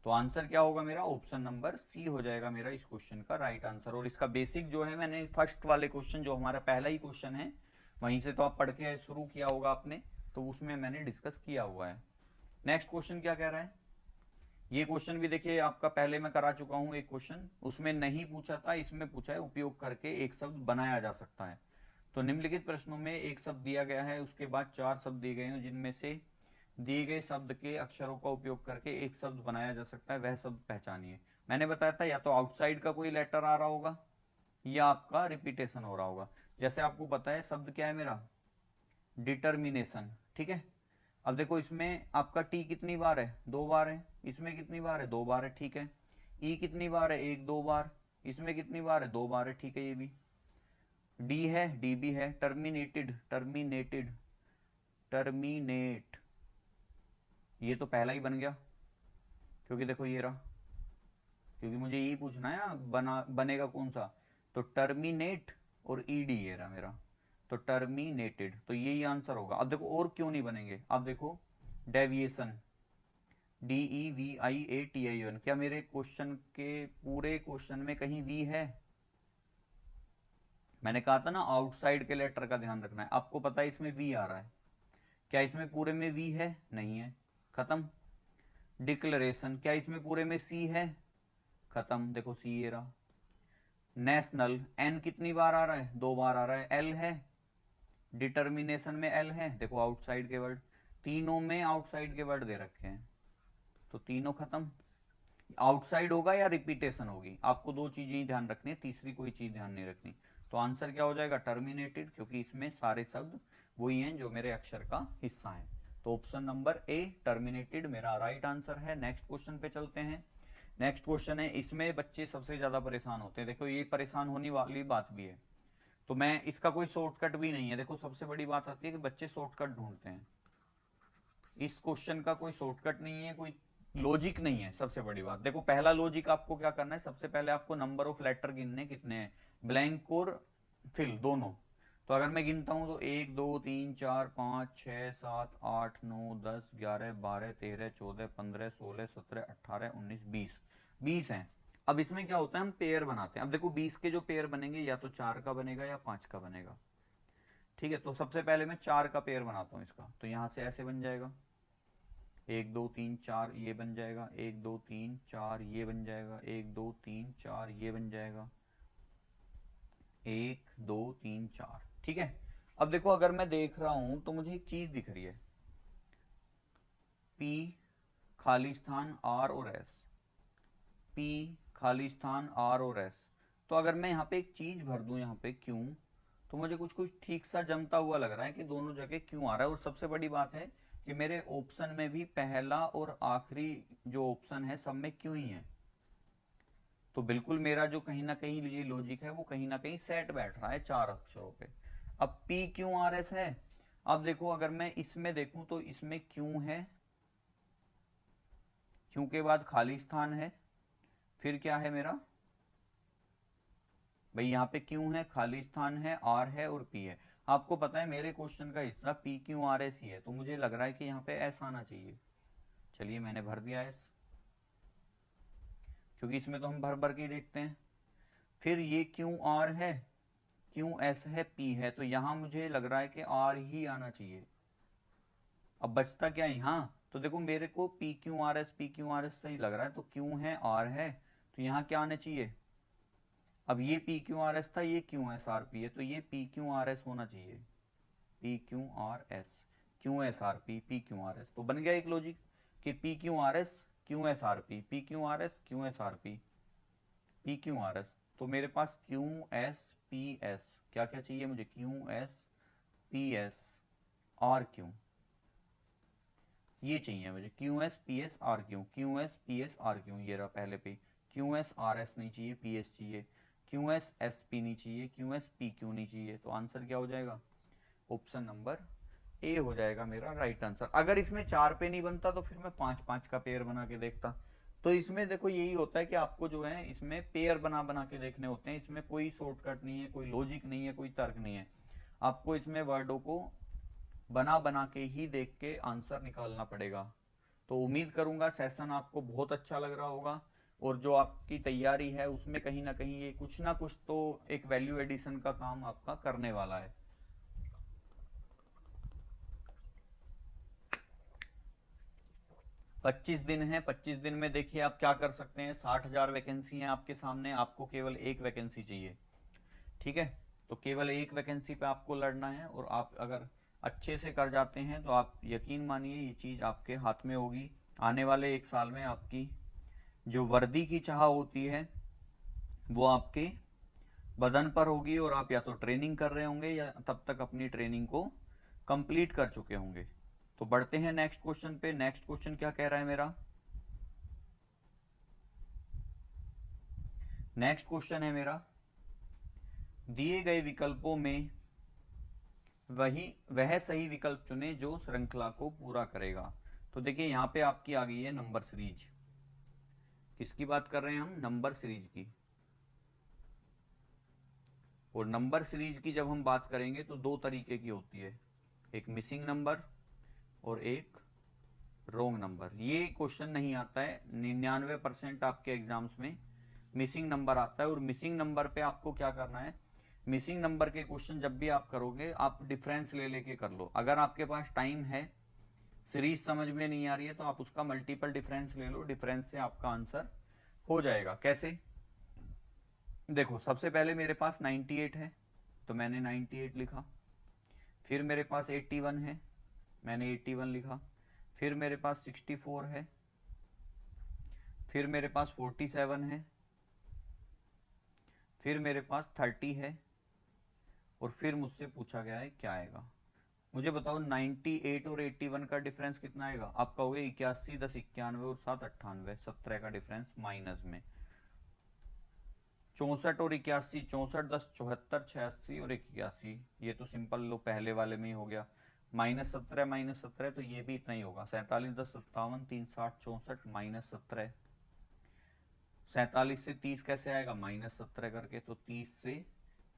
तो आंसर क्या होगा मेरा? ऑप्शन नंबर सी हो जाएगा मेरा इस क्वेश्चन का राइट आंसर। और इसका बेसिक जो है, मैंने फर्स्ट वाले क्वेश्चन जो हमारा पहला ही क्वेश्चन है वहीं से तो आप पढ़ के शुरू किया होगा आपने, तो उसमें मैंने डिस्कस किया हुआ है। नेक्स्ट क्वेश्चन क्या कह रहा है? ये क्वेश्चन भी देखिए आपका पहले मैं करा चुका हूं एक क्वेश्चन, उसमें नहीं पूछा था, इसमें पूछा है उपयोग करके एक शब्द बनाया जा सकता है। तो निम्नलिखित प्रश्नों में एक शब्द दिया गया है, उसके बाद 4 शब्द दिए गए हैं, जिनमें से दिए गए शब्द के अक्षरों का उपयोग करके एक शब्द बनाया जा सकता है, वह शब्द पहचानिए। मैंने बताया था या तो आउटसाइड का कोई लेटर आ रहा होगा या आपका रिपीटेशन हो रहा होगा। जैसे आपको पता है शब्द क्या है मेरा? डिटर्मिनेशन, ठीक है। अब देखो इसमें आपका टी कितनी बार है? 2 बार है। इसमें कितनी बार है? 2 बार है, ठीक है। ई कितनी बार है? 1 2 बार। इसमें कितनी बार है? 2 बार है, ठीक है। ये भी डी है, डी भी है। टर्मिनेटेड, टर्मिनेटेड, टर्मिनेट, ये तो पहला ही बन गया, क्योंकि देखो ये रहा, क्योंकि मुझे यही पूछना है बनेगा कौन सा। तो टर्मिनेट और ईडी ये रहा मेरा, तो टर्मिनेटेड, तो यही आंसर होगा। अब देखो और क्यों नहीं बनेंगे, अब देखो डेविएशन, DEVIATION, क्या मेरे क्वेश्चन के पूरे क्वेश्चन में कहीं वी है? मैंने कहा था ना आउटसाइड के लेटर का ध्यान रखना है। आपको पता है इसमें वी आ रहा है, क्या इसमें पूरे में वी है? नहीं है, खत्म। डिक्लेरेशन, क्या इसमें पूरे में सी है? खत्म, देखो सी ये रहा। नेशनल, एन कितनी बार आ रहा है? 2 बार आ रहा है। एल है, डिटर्मिनेशन में एल है, देखो आउटसाइड के वर्ड, तीनों में आउटसाइड के वर्ड दे रखे हैं, तो तीनों खत्म। आउटसाइड होगा या रिपीटेशन होगी, आपको 2 चीजें ही ध्यान रखनी है, तीसरी कोई चीज ध्यान नहीं रखनी। तो आंसर क्या हो जाएगा? टर्मिनेटेड, क्योंकि इसमें सारे शब्द वही हैं जो मेरे अक्षर का हिस्सा है। तो ऑप्शन नंबर ए टर्मिनेटेड मेरा राइट आंसर है। नेक्स्ट क्वेश्चन पे चलते हैं। नेक्स्ट क्वेश्चन है, इसमें बच्चे सबसे ज्यादा परेशान होते हैं। देखो ये परेशान होने वाली बात भी है, तो मैं इसका कोई शॉर्टकट भी नहीं है। देखो सबसे बड़ी बात आती है कि बच्चे शॉर्टकट ढूंढते हैं। इस क्वेश्चन का कोई शॉर्टकट नहीं है, कोई लॉजिक नहीं है। सबसे बड़ी बात देखो, पहला लॉजिक आपको क्या करना है, सबसे पहले आपको नंबर ऑफ लेटर गिनने कितने हैं, ब्लैंक और फिल दोनों। तो अगर मैं गिनता हूं तो 1 2 3 4 5 6 7 8 9 10 11 12 13 14 15 16 17 18 19 20 हैं। अब इसमें क्या होता है, हम पेयर बनाते हैं। अब देखो 20 के जो पेयर बनेंगे या तो 4 का बनेगा या 5 का बनेगा। ठीक है, तो सबसे पहले मैं 4 का पेयर बनाता हूँ इसका। तो यहां से ऐसे बन जाएगा 1 2 3 4, ये बन जाएगा 1 2 3 4, ये बन जाएगा 1 2 3 4, ये बन जाएगा 1 2 3 4। ठीक है, अब देखो अगर मैं देख रहा हूं तो मुझे एक चीज दिख रही है, P खाली स्थान R और S, P खाली स्थान R और S। तो अगर मैं यहाँ पे एक चीज भर दूं यहाँ पे Q, तो मुझे कुछ कुछ ठीक सा जमता हुआ लग रहा है कि दोनों जगह Q आ रहा है। और सबसे बड़ी बात है कि मेरे ऑप्शन में भी पहला और आखिरी जो ऑप्शन है सब में Q ही है। तो बिल्कुल मेरा जो कहीं ना कहीं ये लॉजिक है वो कहीं ना कहीं सेट बैठ रहा है 4 अक्षरों पे। अब PQRS है। अब देखो अगर मैं इसमें देखूं तो इसमें Q है, Q के बाद खाली स्थान है, फिर क्या है मेरा भाई, यहाँ पे Q है, खाली स्थान है, R है और P है। आपको पता है मेरे क्वेश्चन का हिस्सा PQRS ही है, तो मुझे लग रहा है कि यहाँ पे S आना चाहिए। चलिए मैंने भर दिया S, क्योंकि इसमें तो हम भर भर के ही देखते हैं। फिर ये QR है, QS है, P है, तो यहाँ मुझे लग रहा है कि R ही आना चाहिए। अब बचता क्या है यहाँ, तो देखो मेरे को PQRS सही लग रहा है, तो Q है R है, तो यहाँ क्या आना चाहिए। अब ये PQRS था, ये QSRP है, तो ये PQRS होना चाहिए, PQRS QSRP PQRS। तो बन गया एक लॉजिक कि PQRS QSRP PQRS QSRP PQRS। तो मेरे पास QSPS क्या क्या चाहिए मुझे, QSPS RQ, ये चाहिए मुझे QSPS RQ, QSPS RQ ये रहा पहले पे। QSRS नहीं चाहिए, PS चाहिए, QSSP नहीं चाहिए, QSPQ नहीं चाहिए। तो आंसर क्या हो जाएगा, ऑप्शन नंबर ए हो जाएगा मेरा राइट आंसर। अगर इसमें 4 पे नहीं बनता तो फिर मैं 5 5 का पेयर बना के देखता। तो इसमें देखो यही होता है कि आपको जो है इसमें पेयर बना बना के देखने होते हैं। इसमें कोई शॉर्टकट नहीं है, कोई लॉजिक नहीं है, कोई तर्क नहीं है। आपको इसमें वर्डों को बना बना के ही देख के आंसर निकालना पड़ेगा। तो उम्मीद करूंगा सेशन आपको बहुत अच्छा लग रहा होगा, और जो आपकी तैयारी है उसमें कहीं ये कुछ ना कुछ तो एक वैल्यू एडिशन का काम आपका करने वाला है। 25 दिन है, 25 दिन में देखिए आप क्या कर सकते हैं। 60,000 वैकेंसी है आपके सामने, आपको केवल एक वैकेंसी चाहिए। ठीक है, तो केवल एक वैकेंसी पे आपको लड़ना है, और आप अगर अच्छे से कर जाते हैं तो आप यकीन मानिए ये चीज़ आपके हाथ में होगी। आने वाले एक साल में आपकी जो वर्दी की चाह होती है वो आपके बदन पर होगी, और आप या तो ट्रेनिंग कर रहे होंगे या तब तक अपनी ट्रेनिंग को कंप्लीट कर चुके होंगे। तो बढ़ते हैं नेक्स्ट क्वेश्चन पे। नेक्स्ट क्वेश्चन क्या कह रहा है मेरा, नेक्स्ट क्वेश्चन है मेरा, दिए गए विकल्पों में वह सही विकल्प चुने जो श्रृंखला को पूरा करेगा। तो देखिए यहाँ पे आपकी आ गई है नंबर सीरीज। किसकी बात कर रहे हैं हम, नंबर सीरीज की। और नंबर सीरीज की जब हम बात करेंगे तो दो तरीके की होती है, एक मिसिंग नंबर और एक रोंग नंबर। ये क्वेश्चन नहीं आता है 99% आपके एग्जाम्स में मिसिंग नंबर आता है। और मिसिंग नंबर पे आपको क्या करना है, मिसिंग नंबर के क्वेश्चन जब भी आप करोगे आप डिफरेंस ले लेके कर लो। अगर आपके पास टाइम है, सीरीज समझ में नहीं आ रही है, तो आप उसका मल्टीपल डिफरेंस ले लो, डिफरेंस से आपका आंसर हो जाएगा। कैसे, देखो सबसे पहले मेरे पास 98 है तो मैंने 98 लिखा, फिर मेरे पास 81 है, मैंने 81 लिखा, फिर मेरे पास 64 है, फिर मेरे पास 47 है, फिर मेरे पास 30 है, और फिर मुझसे पूछा गया है क्या आएगा। मुझे बताओ 98 और 81 का डिफरेंस कितना आएगा। आप कहोगे 81, 10 91 और 7 98, 17 का डिफरेंस माइनस में। 64 और 81, 64 10 74, 86 और 81, ये तो सिंपल लो पहले वाले में ही हो गया। -17 तो ये भी इतना ही होगा। 47 10 57, 3 60 64 -17। 47 से 30 कैसे आएगा, -17 करके, तो 30 से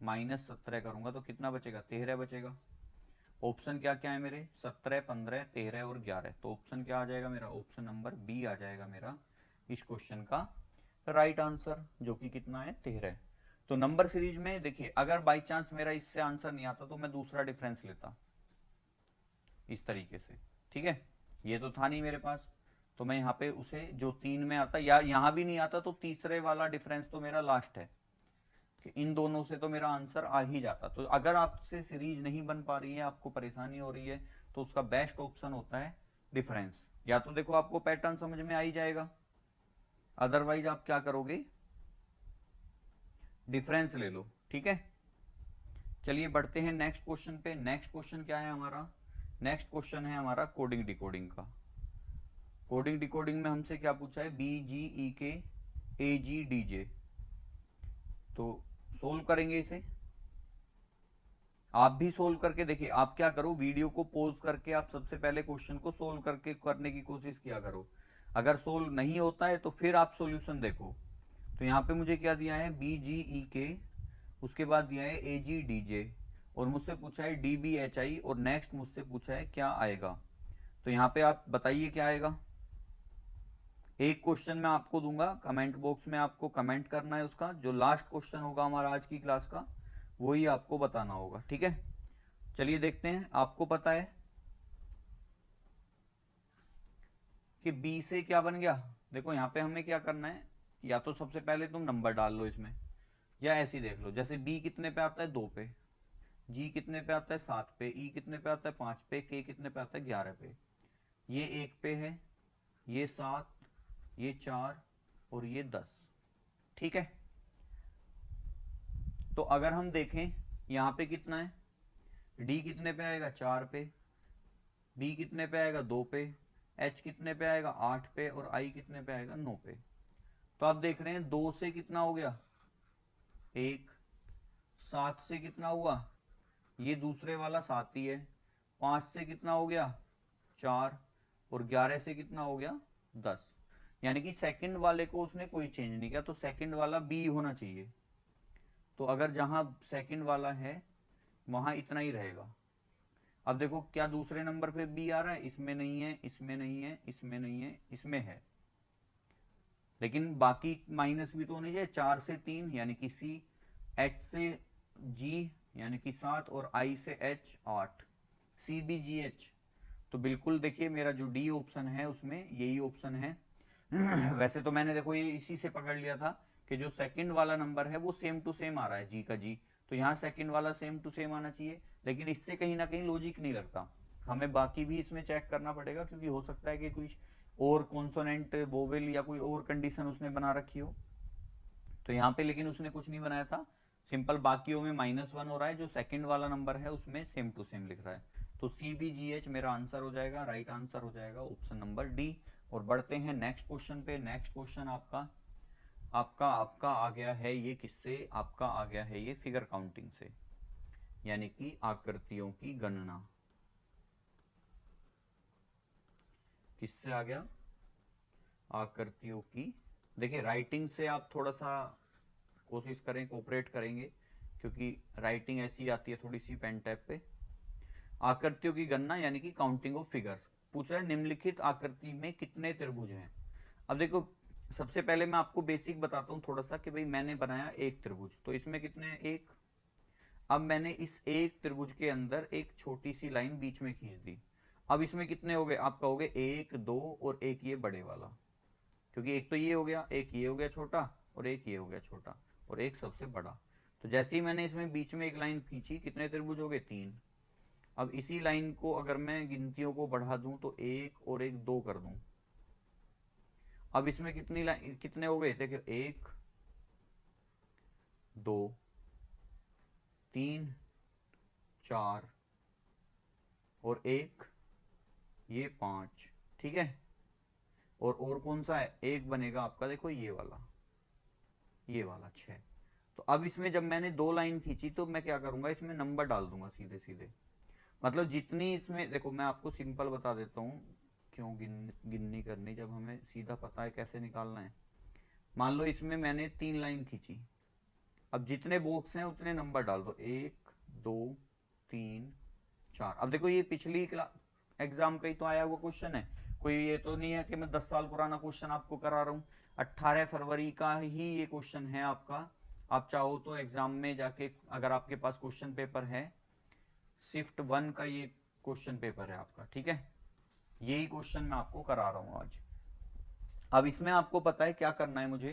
-17 करूंगा तो कितना बचेगा, 13 बचेगा। ऑप्शन क्या क्या है मेरे, 17, 15, 13 और 11। तो ऑप्शन क्या आ जाएगा मेरा, ऑप्शन नंबर बी आ जाएगा मेरा इस क्वेश्चन का राइट आंसर, जो कि कितना है, 13। तो नंबर सीरीज में देखिए, अगर बाई चांस मेरा इससे आंसर नहीं आता तो मैं दूसरा डिफरेंस लेता इस तरीके से, ठीक है। ये तो था नहीं मेरे पास, तो मैं यहाँ पे उसे जो 3 में आता, या यहाँ भी नहीं आता तो तीसरे वाला डिफरेंस तो मेरा लास्ट है, कि इन दोनों से तो मेरा आंसर आ ही जाता। तो अगर आपसे सीरीज नहीं बन पा रही है, आपको परेशानी हो रही है, तो उसका बेस्ट ऑप्शन होता है डिफरेंस। या तो देखो आपको पैटर्न समझ में आ ही जाएगा, अदरवाइज आप क्या करोगे, डिफरेंस ले लो, ठीक है। चलिए बढ़ते हैं नेक्स्ट क्वेश्चन पे। नेक्स्ट क्वेश्चन क्या है हमारा, नेक्स्ट क्वेश्चन है हमारा कोडिंग डिकोडिंग का। कोडिंग डिकोडिंग में हमसे क्या पूछा है, बी जी ई के ए जी डी जे। तो सोल्व करेंगे इसे, आप भी सोल्व करके देखिए। आप क्या करो, वीडियो को पॉज करके आप सबसे पहले क्वेश्चन को सोल्व करके करने की कोशिश किया करो। अगर सोल्व नहीं होता है तो फिर आप सॉल्यूशन देखो। तो यहाँ पे मुझे क्या दिया है, बी जी ई के, उसके बाद दिया है ए जी डी जे, और मुझसे पूछा है डी बी एच आई, और नेक्स्ट मुझसे पूछा है क्या आएगा। तो यहाँ पे आप बताइए क्या आएगा। एक क्वेश्चन मैं आपको दूंगा, कमेंट बॉक्स में आपको कमेंट करना है उसका, जो लास्ट क्वेश्चन होगा हमारा आज की क्लास का वही आपको बताना होगा, ठीक है। चलिए देखते हैं, आपको पता है कि बी से क्या बन गया। देखो यहाँ पे हमें क्या करना है, या तो सबसे पहले तुम नंबर डाल लो इसमें, या ऐसे ही देख लो, जैसे बी कितने पे आता है, 2 पे, जी कितने पे आता है, 7 पे, ई कितने पे आता है, 5 पे, के कितने पे आता है, 11 पे, ये 1 पे है, ये 7, ये 4 और ये 10, ठीक है। तो अगर हम देखें यहाँ पे कितना है, डी कितने पे आएगा, 4 पे, बी कितने पे आएगा, 2 पे, एच कितने पे आएगा, 8 पे, और आई कितने पे आएगा, 9 पे। तो आप देख रहे हैं 2 से कितना हो गया, 1, 7 से कितना हुआ, ये दूसरे वाला 7 ही है, 5 से कितना हो गया, 4, और 11 से कितना हो गया, 10। यानी कि सेकंड वाले को उसने कोई चेंज नहीं किया, तो सेकंड वाला बी होना चाहिए। तो अगर जहां सेकंड वाला है वहां इतना ही रहेगा। अब देखो क्या दूसरे नंबर पे बी आ रहा है, इसमें नहीं है, इसमें नहीं है, इसमें नहीं है, इसमें है, लेकिन बाकी माइनस भी तो होनी चाहिए। 4 से 3 यानी कि सी, एच से जी यानी कि 7, और आई से H 8, C B G H. तो बिल्कुल देखिए मेरा जो डी ऑप्शन है उसमें यही ऑप्शन है। वैसे तो मैंने देखो ये इसी से पकड़ लिया था कि जो सेकंड वाला नंबर है वो सेम टू सेम आ रहा है, जी का जी, तो यहाँ सेकंड वाला सेम टू सेम आना चाहिए। लेकिन इससे कहीं ना कहीं लॉजिक नहीं लगता, हमें बाकी भी इसमें चेक करना पड़ेगा, क्योंकि हो सकता है कि कुछ और कॉन्सोनेंट वोवेल या कोई और कंडीशन उसने बना रखी हो। तो यहाँ पे लेकिन उसने कुछ नहीं बनाया था, सिंपल बाकियों में -1 हो रहा है, जो सेकंड वाला नंबर है उसमें सेम टू सेम लिख रहा है। तो सी बी जी एच मेरा आंसर हो जाएगा, राइट आंसर हो जाएगा ऑप्शन नंबर डी। और बढ़ते हैं नेक्स्ट क्वेश्चन पे। नेक्स्ट क्वेश्चन आपका आपका आपका आ गया है ये किससे, आपका आ गया है ये फिगर काउंटिंग से, यानी कि आकृतियों की गणना। किससे आ गया, आकृतियों की। देखिए राइटिंग से आप थोड़ा सा कोशिश करें, कोऑपरेट करेंगे, क्योंकि राइटिंग ऐसी आती है थोड़ी सी पेन टैप पे। आकृतियों की गणना यानी कि काउंटिंग ऑफ फिगर्स पूछ रहा है, निम्नलिखित आकृति में कितने त्रिभुज हैं। अब देखो सबसे पहले मैं आपको बेसिक बताता हूँ थोड़ा सा, कि भाई मैंने बनाया एक त्रिभुज, तो इसमें कितने हैं, एक। अब मैंने इस एक त्रिभुज के अंदर एक छोटी सी लाइन बीच में खींच दी। अब इसमें कितने हो गए, आप कहोगे 1, 2 और एक ये बड़े वाला, क्योंकि एक तो ये हो गया, एक ये हो गया छोटा, और एक ये हो गया छोटा, और एक सबसे बड़ा। तो जैसे ही मैंने इसमें बीच में एक लाइन खींची, कितने त्रिभुज हो गए, 3। अब इसी लाइन को अगर मैं गिनतियों को बढ़ा दूं तो 1 और 1 2 कर दूं। अब इसमें कितनी लाइन, कितने हो गए, देखिए 1, 2, 3, 4 और एक ये 5, ठीक है। और कौन सा है, एक बनेगा आपका, देखो ये वाला, ये वाला 6। तो अब इसमें जब मैंने 2 लाइन खींची तो मैं क्या करूंगा, इसमें नंबर डाल दूंगा सीधे सीधे। मतलब जितनी इसमें, देखो मैं आपको सिंपल बता देता हूँ क्यों गिननी करनी, जब हमें सीधा पता है कैसे निकालना है। मान लो इसमें मैंने 3 लाइन खींची, अब जितने बॉक्स हैं उतने नंबर डाल दो, 1 2 3 4। अब देखो ये पिछली एग्जाम का ही तो आया हुआ क्वेश्चन है, कोई ये तो नहीं है कि मैं 10 साल पुराना क्वेश्चन आपको करा रहा हूँ। 18 फरवरी का ही ये क्वेश्चन है आपका। आप चाहो तो एग्जाम में जाके, अगर आपके पास क्वेश्चन पेपर है, शिफ्ट 1 का ये क्वेश्चन पेपर है आपका, ठीक है। यही क्वेश्चन मैं आपको करा रहा हूँ आज। अब इसमें आपको पता है क्या करना है मुझे,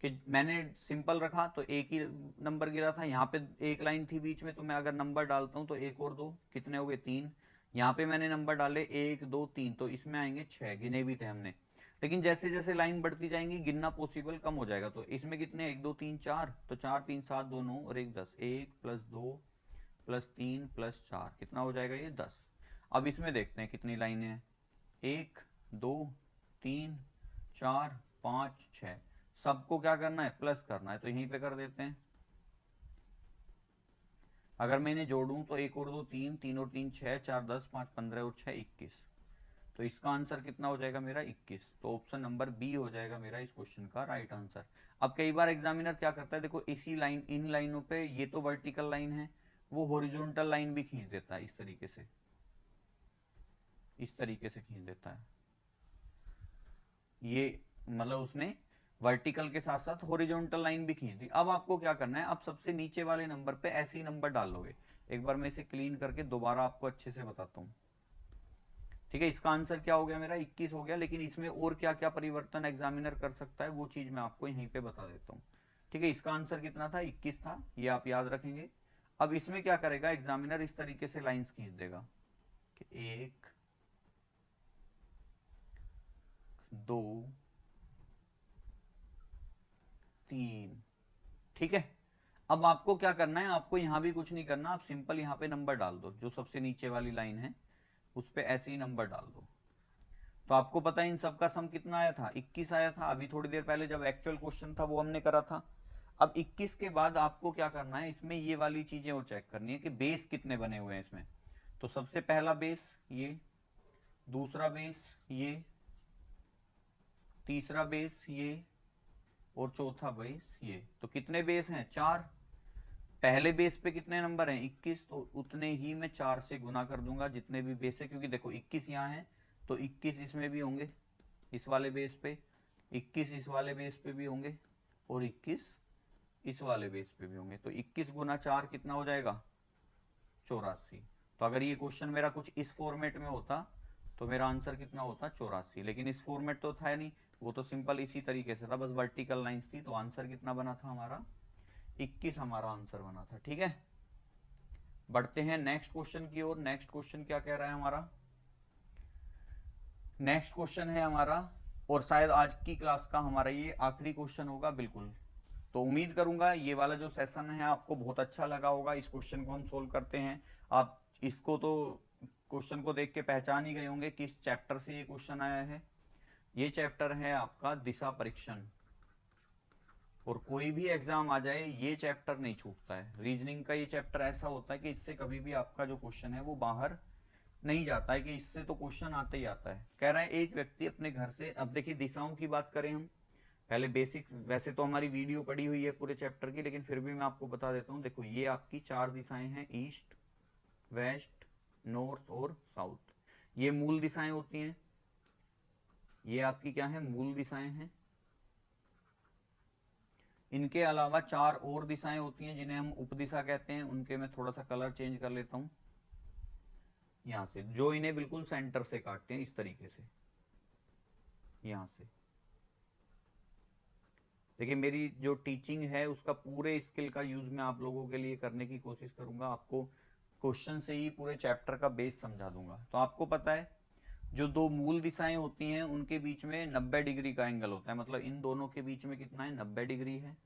कि मैंने सिंपल रखा तो एक ही नंबर गिरा था, यहाँ पे एक लाइन थी बीच में, तो मैं अगर नंबर डालता हूँ तो एक और दो कितने हो गए, 3। यहाँ पे मैंने नंबर डाले 1 2 3, तो इसमें आएंगे 6, गिने भी थे हमने। लेकिन जैसे जैसे लाइन बढ़ती जाएंगी गिनना पॉसिबल कम हो जाएगा। तो इसमें कितने, 1 2 3 4, तो 4 3 7 2 9 और 1 10, 1 + 2 + 3 + 4 कितना हो जाएगा, ये 10। अब इसमें देखते हैं कितनी लाइनें हैं, 1 2 3 4 5 6। सबको क्या करना है, प्लस करना है, तो यहीं पे कर देते हैं। अगर मैं इन्हें जोड़ूं तो 1 और 2 3, 3 और 3 6, 4 10, 5 15 और 6 21। तो इसका आंसर कितना हो जाएगा मेरा, 21। तो ऑप्शन नंबर बी हो जाएगा मेरा इस क्वेश्चन का राइट आंसर। अब कई बार एग्जामिनर क्या करता है, देखो इसी लाइन, इन लाइनों पे, ये तो वर्टिकल लाइन है, वो हॉरिजॉन्टल लाइन भी खींच देता है इस तरीके से, इस तरीके से खींच देता है ये, मतलब उसने वर्टिकल के साथ साथ हॉरिजॉन्टल लाइन भी खींच दी। अब आपको क्या करना है, आप सबसे नीचे वाले नंबर पे ऐसे ही नंबर डाल लोगे। एक बार मैं इसे क्लीन करके दोबारा आपको अच्छे से बताता हूँ, ठीक है। इसका आंसर क्या हो गया मेरा, 21 हो गया। लेकिन इसमें और क्या क्या परिवर्तन एग्जामिनर कर सकता है वो चीज मैं आपको यहीं पे बता देता हूँ, ठीक है। इसका आंसर कितना था, 21 था, ये आप याद रखेंगे। अब इसमें क्या करेगा एग्जामिनर, इस तरीके से लाइंस खींच देगा कि 1 2 3, ठीक है। अब आपको क्या करना है, आपको यहां भी कुछ नहीं करना, आप सिंपल यहां पे नंबर डाल दो, जो सबसे नीचे वाली लाइन है उस पे ऐसे ही नंबर डाल दो। तो आपको पता है इन सब का सम कितना आया था, 21 आया था। अभी थोड़ी देर पहले जब एक्चुअल क्वेश्चन था वो हमने करा था। अब 21 के बाद आपको क्या करना है, इसमें ये वाली चीजें और चेक करनी है कि बेस कितने बने हुए हैं इसमें। तो सबसे पहला बेस ये, दूसरा बेस ये, तीसरा बेस ये, और चौथा बेस ये। तो कितने बेस हैं, 4। पहले बेस पे कितने नंबर हैं, 21, तो उतने ही मैं 4 से गुना कर दूंगा जितने भी बेस है, क्योंकि देखो 21 यहाँ है तो 21 इसमें भी होंगे, इस वाले बेस पे 21 इस वाले बेस पे भी होंगे, और 21 इस वाले बेस पे भी होंगे। तो 21 गुना 4 कितना हो जाएगा, 84। तो अगर ये क्वेश्चन मेरा कुछ इस फॉर्मेट में होता तो मेरा आंसर कितना होता, 84। लेकिन इस फॉर्मेट तो था नहीं, वो तो सिंपल इसी तरीके से था, बस वर्टिकल लाइंस थी। तो आंसर कितना बना था हमारा, 21 हमारा आंसर बना था, ठीक है। बढ़ते हैं नेक्स्ट क्वेश्चन की ओर। नेक्स्ट क्वेश्चन क्या कह रहा है हमारा, नेक्स्ट क्वेश्चन है हमारा, और शायद आज की क्लास का हमारा ये आखिरी क्वेश्चन होगा बिल्कुल। तो उम्मीद करूंगा ये वाला जो सेशन है आपको बहुत अच्छा लगा होगा। इस क्वेश्चन को हम सोल्व करते हैं, आप इसको तो क्वेश्चन को देख के पहचान ही गए होंगे किस चैप्टर से ये क्वेश्चन आया है। ये चैप्टर है आपका दिशा परीक्षण, और कोई भी एग्जाम आ जाए ये चैप्टर नहीं छूटता है। रीजनिंग का ये चैप्टर ऐसा होता है कि इससे कभी भी आपका जो क्वेश्चन है वो बाहर नहीं जाता है, कि इससे तो क्वेश्चन आता ही आता है। कह रहा है एक व्यक्ति अपने घर से, अब देखिए दिशाओं की बात करें हम, पहले बेसिक, वैसे तो हमारी वीडियो पड़ी हुई है पूरे चैप्टर की, लेकिन फिर भी मैं आपको बता देता हूँ। देखो ये आपकी 4 दिशाएं हैं, ईस्ट वेस्ट नॉर्थ और साउथ, ये मूल दिशाएं होती हैं। ये आपकी क्या है, मूल दिशाएं हैं। इनके अलावा 4 और दिशाएं होती हैं जिन्हें हम उपदिशा कहते हैं। उनके मैं थोड़ा सा कलर चेंज कर लेता हूं, यहां से, जो इन्हें बिल्कुल सेंटर से काटते हैं इस तरीके से, यहां से। देखिए मेरी जो टीचिंग है उसका पूरे स्किल का यूज मैं आप लोगों के लिए करने की कोशिश करूंगा। आपको क्वेश्चन से ही पूरे चैप्टर का बेस समझा दूंगा। तो आपको पता है जो दो मूल दिशाएं होती हैं उनके बीच में 90 डिग्री का एंगल होता है, मतलब इन दोनों के बीच में कितना है, 90 डिग्री है।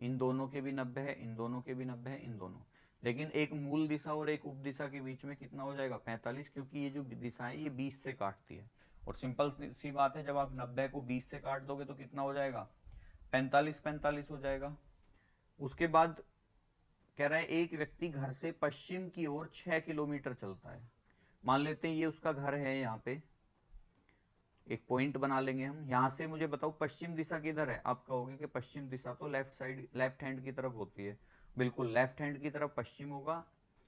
इन दोनों के भी 90 है, इन दोनों के भी 90 है, इन दोनों। लेकिन एक मूल दिशा और एक उपदिशा के बीच में कितना हो जाएगा, 45, क्योंकि ये जो दिशा है ये 20 से काटती है। और सिंपल सी बात है, जब आप 90 को 20 से काट दोगे तो कितना हो जाएगा, 45 45 हो जाएगा। उसके बाद कह रहा है एक व्यक्ति घर से पश्चिम की ओर 6 किलोमीटर चलता है। मान लेते हैं ये उसका घर है यहाँ पे, एक पॉइंट बना लेंगे हम। यहाँ से मुझे बताओ पश्चिम दिशा किधर है। आप कहोगे कि पश्चिम दिशा तो लेफ्ट साइड, लेफ्ट हैंड की तरफ होती है। बिल्कुल, लेफ्ट हैंड की तरफ पश्चिम होगा,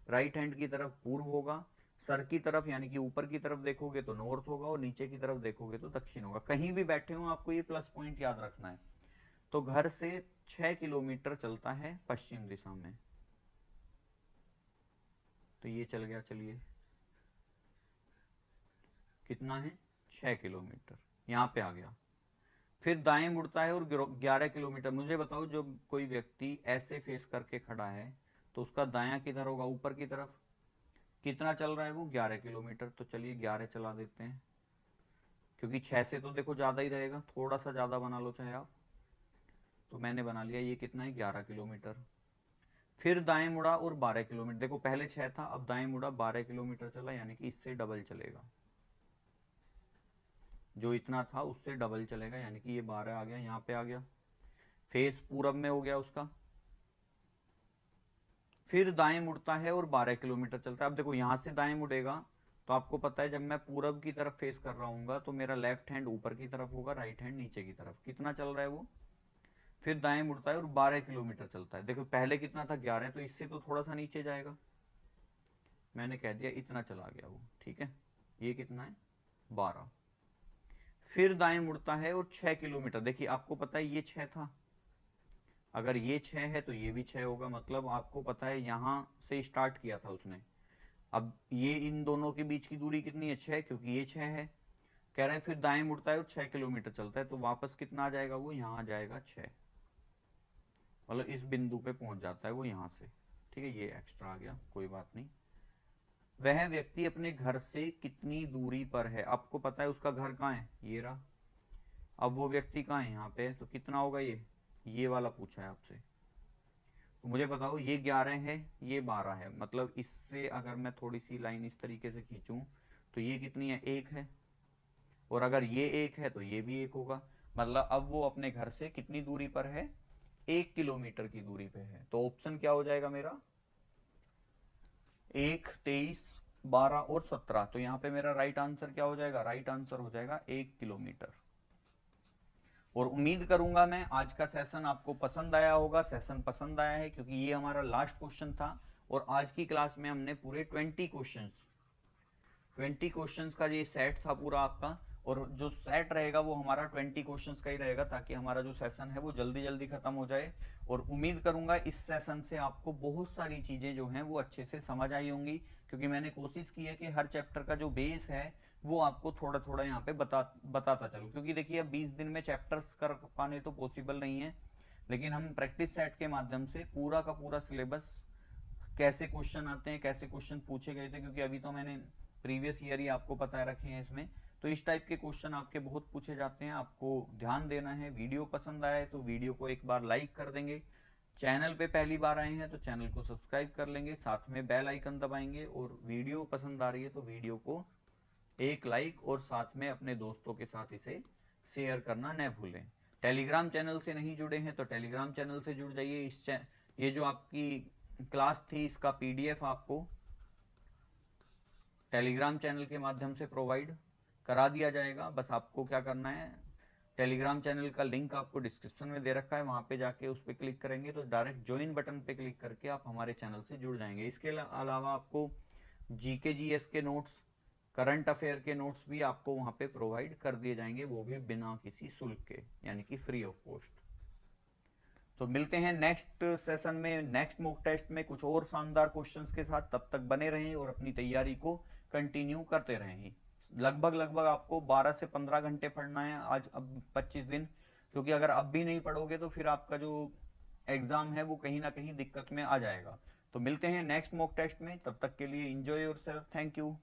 राइट हैंड की तरफ पूर्व होगा, सर की तरफ यानी कि ऊपर की तरफ देखोगे तो नॉर्थ होगा, और नीचे की तरफ देखोगे तो दक्षिण होगा। कहीं भी बैठे हो आपको ये प्लस पॉइंट याद रखना है। तो घर से 6 किलोमीटर चलता है पश्चिम दिशा में, तो ये चल गया। चलिए कितना है, 6 किलोमीटर, यहाँ पे आ गया। फिर दाएं मुड़ता है और 11 किलोमीटर। मुझे बताओ, जब कोई व्यक्ति ऐसे फेस करके खड़ा है तो उसका दायां किधर होगा, ऊपर की तरफ। कितना चल रहा है वो, 11 किलोमीटर। तो चलिए 11 चला देते हैं, क्योंकि 6 से तो देखो ज़्यादा ही रहेगा, थोड़ा सा ज़्यादा बना लो चाहे आप। तो मैंने बना लिया, ये कितना है, 11 किलोमीटर। फिर दाएं मुड़ा और 12 किलोमीटर। देखो पहले 6 था, अब दाएं मुड़ा 12 किलोमीटर चला, यानी कि इससे डबल चलेगा। जो इतना था उससे डबल चलेगा, यानी कि ये 12 आ गया, यहाँ पे आ गया। फेस पूरब में हो गया उसका। फिर दाएं मुड़ता है और 12 किलोमीटर चलता है। अब देखो यहाँ से दाएं मुड़ेगा तो आपको पता है जब मैं पूरब की तरफ फेस कर रहा हूँ तो मेरा लेफ्ट हैंड ऊपर की तरफ होगा, राइट हैंड नीचे की तरफ। कितना चल रहा है वो। फिर दाएं मुड़ता है और 12 किलोमीटर चलता है। देखो पहले कितना था, 11, तो इससे तो थोड़ा सा नीचे जाएगा। मैंने कह दिया इतना चला गया वो, ठीक है। ये कितना है, 12। फिर दाएं मुड़ता है और 6 किलोमीटर। देखिए आपको पता है ये 6 था, अगर ये 6 है तो ये भी 6 होगा। मतलब आपको पता है यहाँ से स्टार्ट किया था उसने। अब ये इन दोनों के बीच की दूरी कितनी है, 6, क्योंकि ये 6 है। कह रहे हैं फिर दाएं मुड़ता है और 6 किलोमीटर चलता है, तो वापस कितना आ जाएगा वो, यहाँ आ जाएगा 6। मतलब इस बिंदु पे पहुंच जाता है वो यहाँ से, ठीक है। ये एक्स्ट्रा आ गया, कोई बात नहीं। वह व्यक्ति अपने घर से कितनी दूरी पर है। आपको पता है उसका घर कहाँ है, ये रहा। अब वो व्यक्ति कहाँ है, यहाँ पे। तो कितना होगा ये वाला पूछा है आपसे। तो मुझे बताओ, ये 11 है, ये 12 है। मतलब इससे अगर मैं थोड़ी सी लाइन इस तरीके से खींचूं तो ये कितनी है, 1 है। और अगर ये 1 है तो ये भी 1 होगा। मतलब अब वो अपने घर से कितनी दूरी पर है, 1 किलोमीटर की दूरी पे है। तो ऑप्शन क्या हो जाएगा मेरा, 1, 23, 12 और 17। तो यहाँ पे मेरा राइट आंसर क्या हो जाएगा, राइट आंसर हो जाएगा 1 किलोमीटर। और उम्मीद करूंगा मैं आज का सेशन आपको पसंद आया होगा। सेशन पसंद आया है क्योंकि ये हमारा लास्ट क्वेश्चन था, और आज की क्लास में हमने पूरे 20 क्वेश्चंस का ये सेट था पूरा आपका। और जो सेट रहेगा वो हमारा 20 क्वेश्चंस का ही रहेगा, ताकि हमारा जो सेशन है वो जल्दी जल्दी खत्म हो जाए। और उम्मीद करूंगा इस सेशन से आपको बहुत सारी चीजें जो हैं वो अच्छे से समझ आई होंगी, क्योंकि मैंने कोशिश की है कि हर चैप्टर का जो बेस है वो आपको थोड़ा थोड़ा यहाँ पे बताता चलूँ। क्योंकि देखिए अब 20 दिन में चैप्टर्स कर पाने तो पॉसिबल नहीं है, लेकिन हम प्रैक्टिस सेट के माध्यम से पूरा का पूरा सिलेबस, कैसे क्वेश्चन आते हैं, कैसे क्वेश्चन पूछे गए थे, क्योंकि अभी तो मैंने प्रीवियस ईयर ही आपको पता रखे हैं इसमें। तो इस टाइप के क्वेश्चन आपके बहुत पूछे जाते हैं, आपको ध्यान देना है। वीडियो पसंद आया है तो वीडियो को एक बार लाइक कर देंगे। चैनल पे पहली बार आए हैं तो चैनल को सब्सक्राइब कर लेंगे, साथ में बेल आइकन दबाएंगे। और वीडियो पसंद आ रही है तो वीडियो को एक लाइक, और साथ में अपने दोस्तों के साथ इसे शेयर करना न भूलें। टेलीग्राम चैनल से नहीं जुड़े हैं तो टेलीग्राम चैनल से जुड़ जाइए। ये जो आपकी क्लास थी इसका पीडीएफ आपको टेलीग्राम चैनल के माध्यम से प्रोवाइड करा दिया जाएगा। बस आपको क्या करना है, टेलीग्राम चैनल का लिंक आपको डिस्क्रिप्शन में दे रखा है, वहां पे जाके उस पर क्लिक करेंगे तो डायरेक्ट ज्वाइन बटन पे क्लिक करके आप हमारे चैनल से जुड़ जाएंगे। इसके अलावा आपको जीके जीएस के नोट्स, करंट अफेयर के नोट्स भी आपको वहां पे प्रोवाइड कर दिए जाएंगे, वो भी बिना किसी शुल्क के, यानी कि फ्री ऑफ कॉस्ट। तो मिलते हैं नेक्स्ट सेशन में, नेक्स्ट मॉक टेस्ट में कुछ और शानदार क्वेश्चंस के साथ। तब तक बने रहें और अपनी तैयारी को कंटिन्यू करते रहें। लगभग आपको 12 से 15 घंटे पढ़ना है आज, अब 25 दिन, क्योंकि अगर अब भी नहीं पढ़ोगे तो फिर आपका जो एग्जाम है वो कहीं ना कहीं दिक्कत में आ जाएगा। तो मिलते हैं नेक्स्ट मॉक टेस्ट में, तब तक के लिए एंजॉय योरसेल्फ, थैंक यू।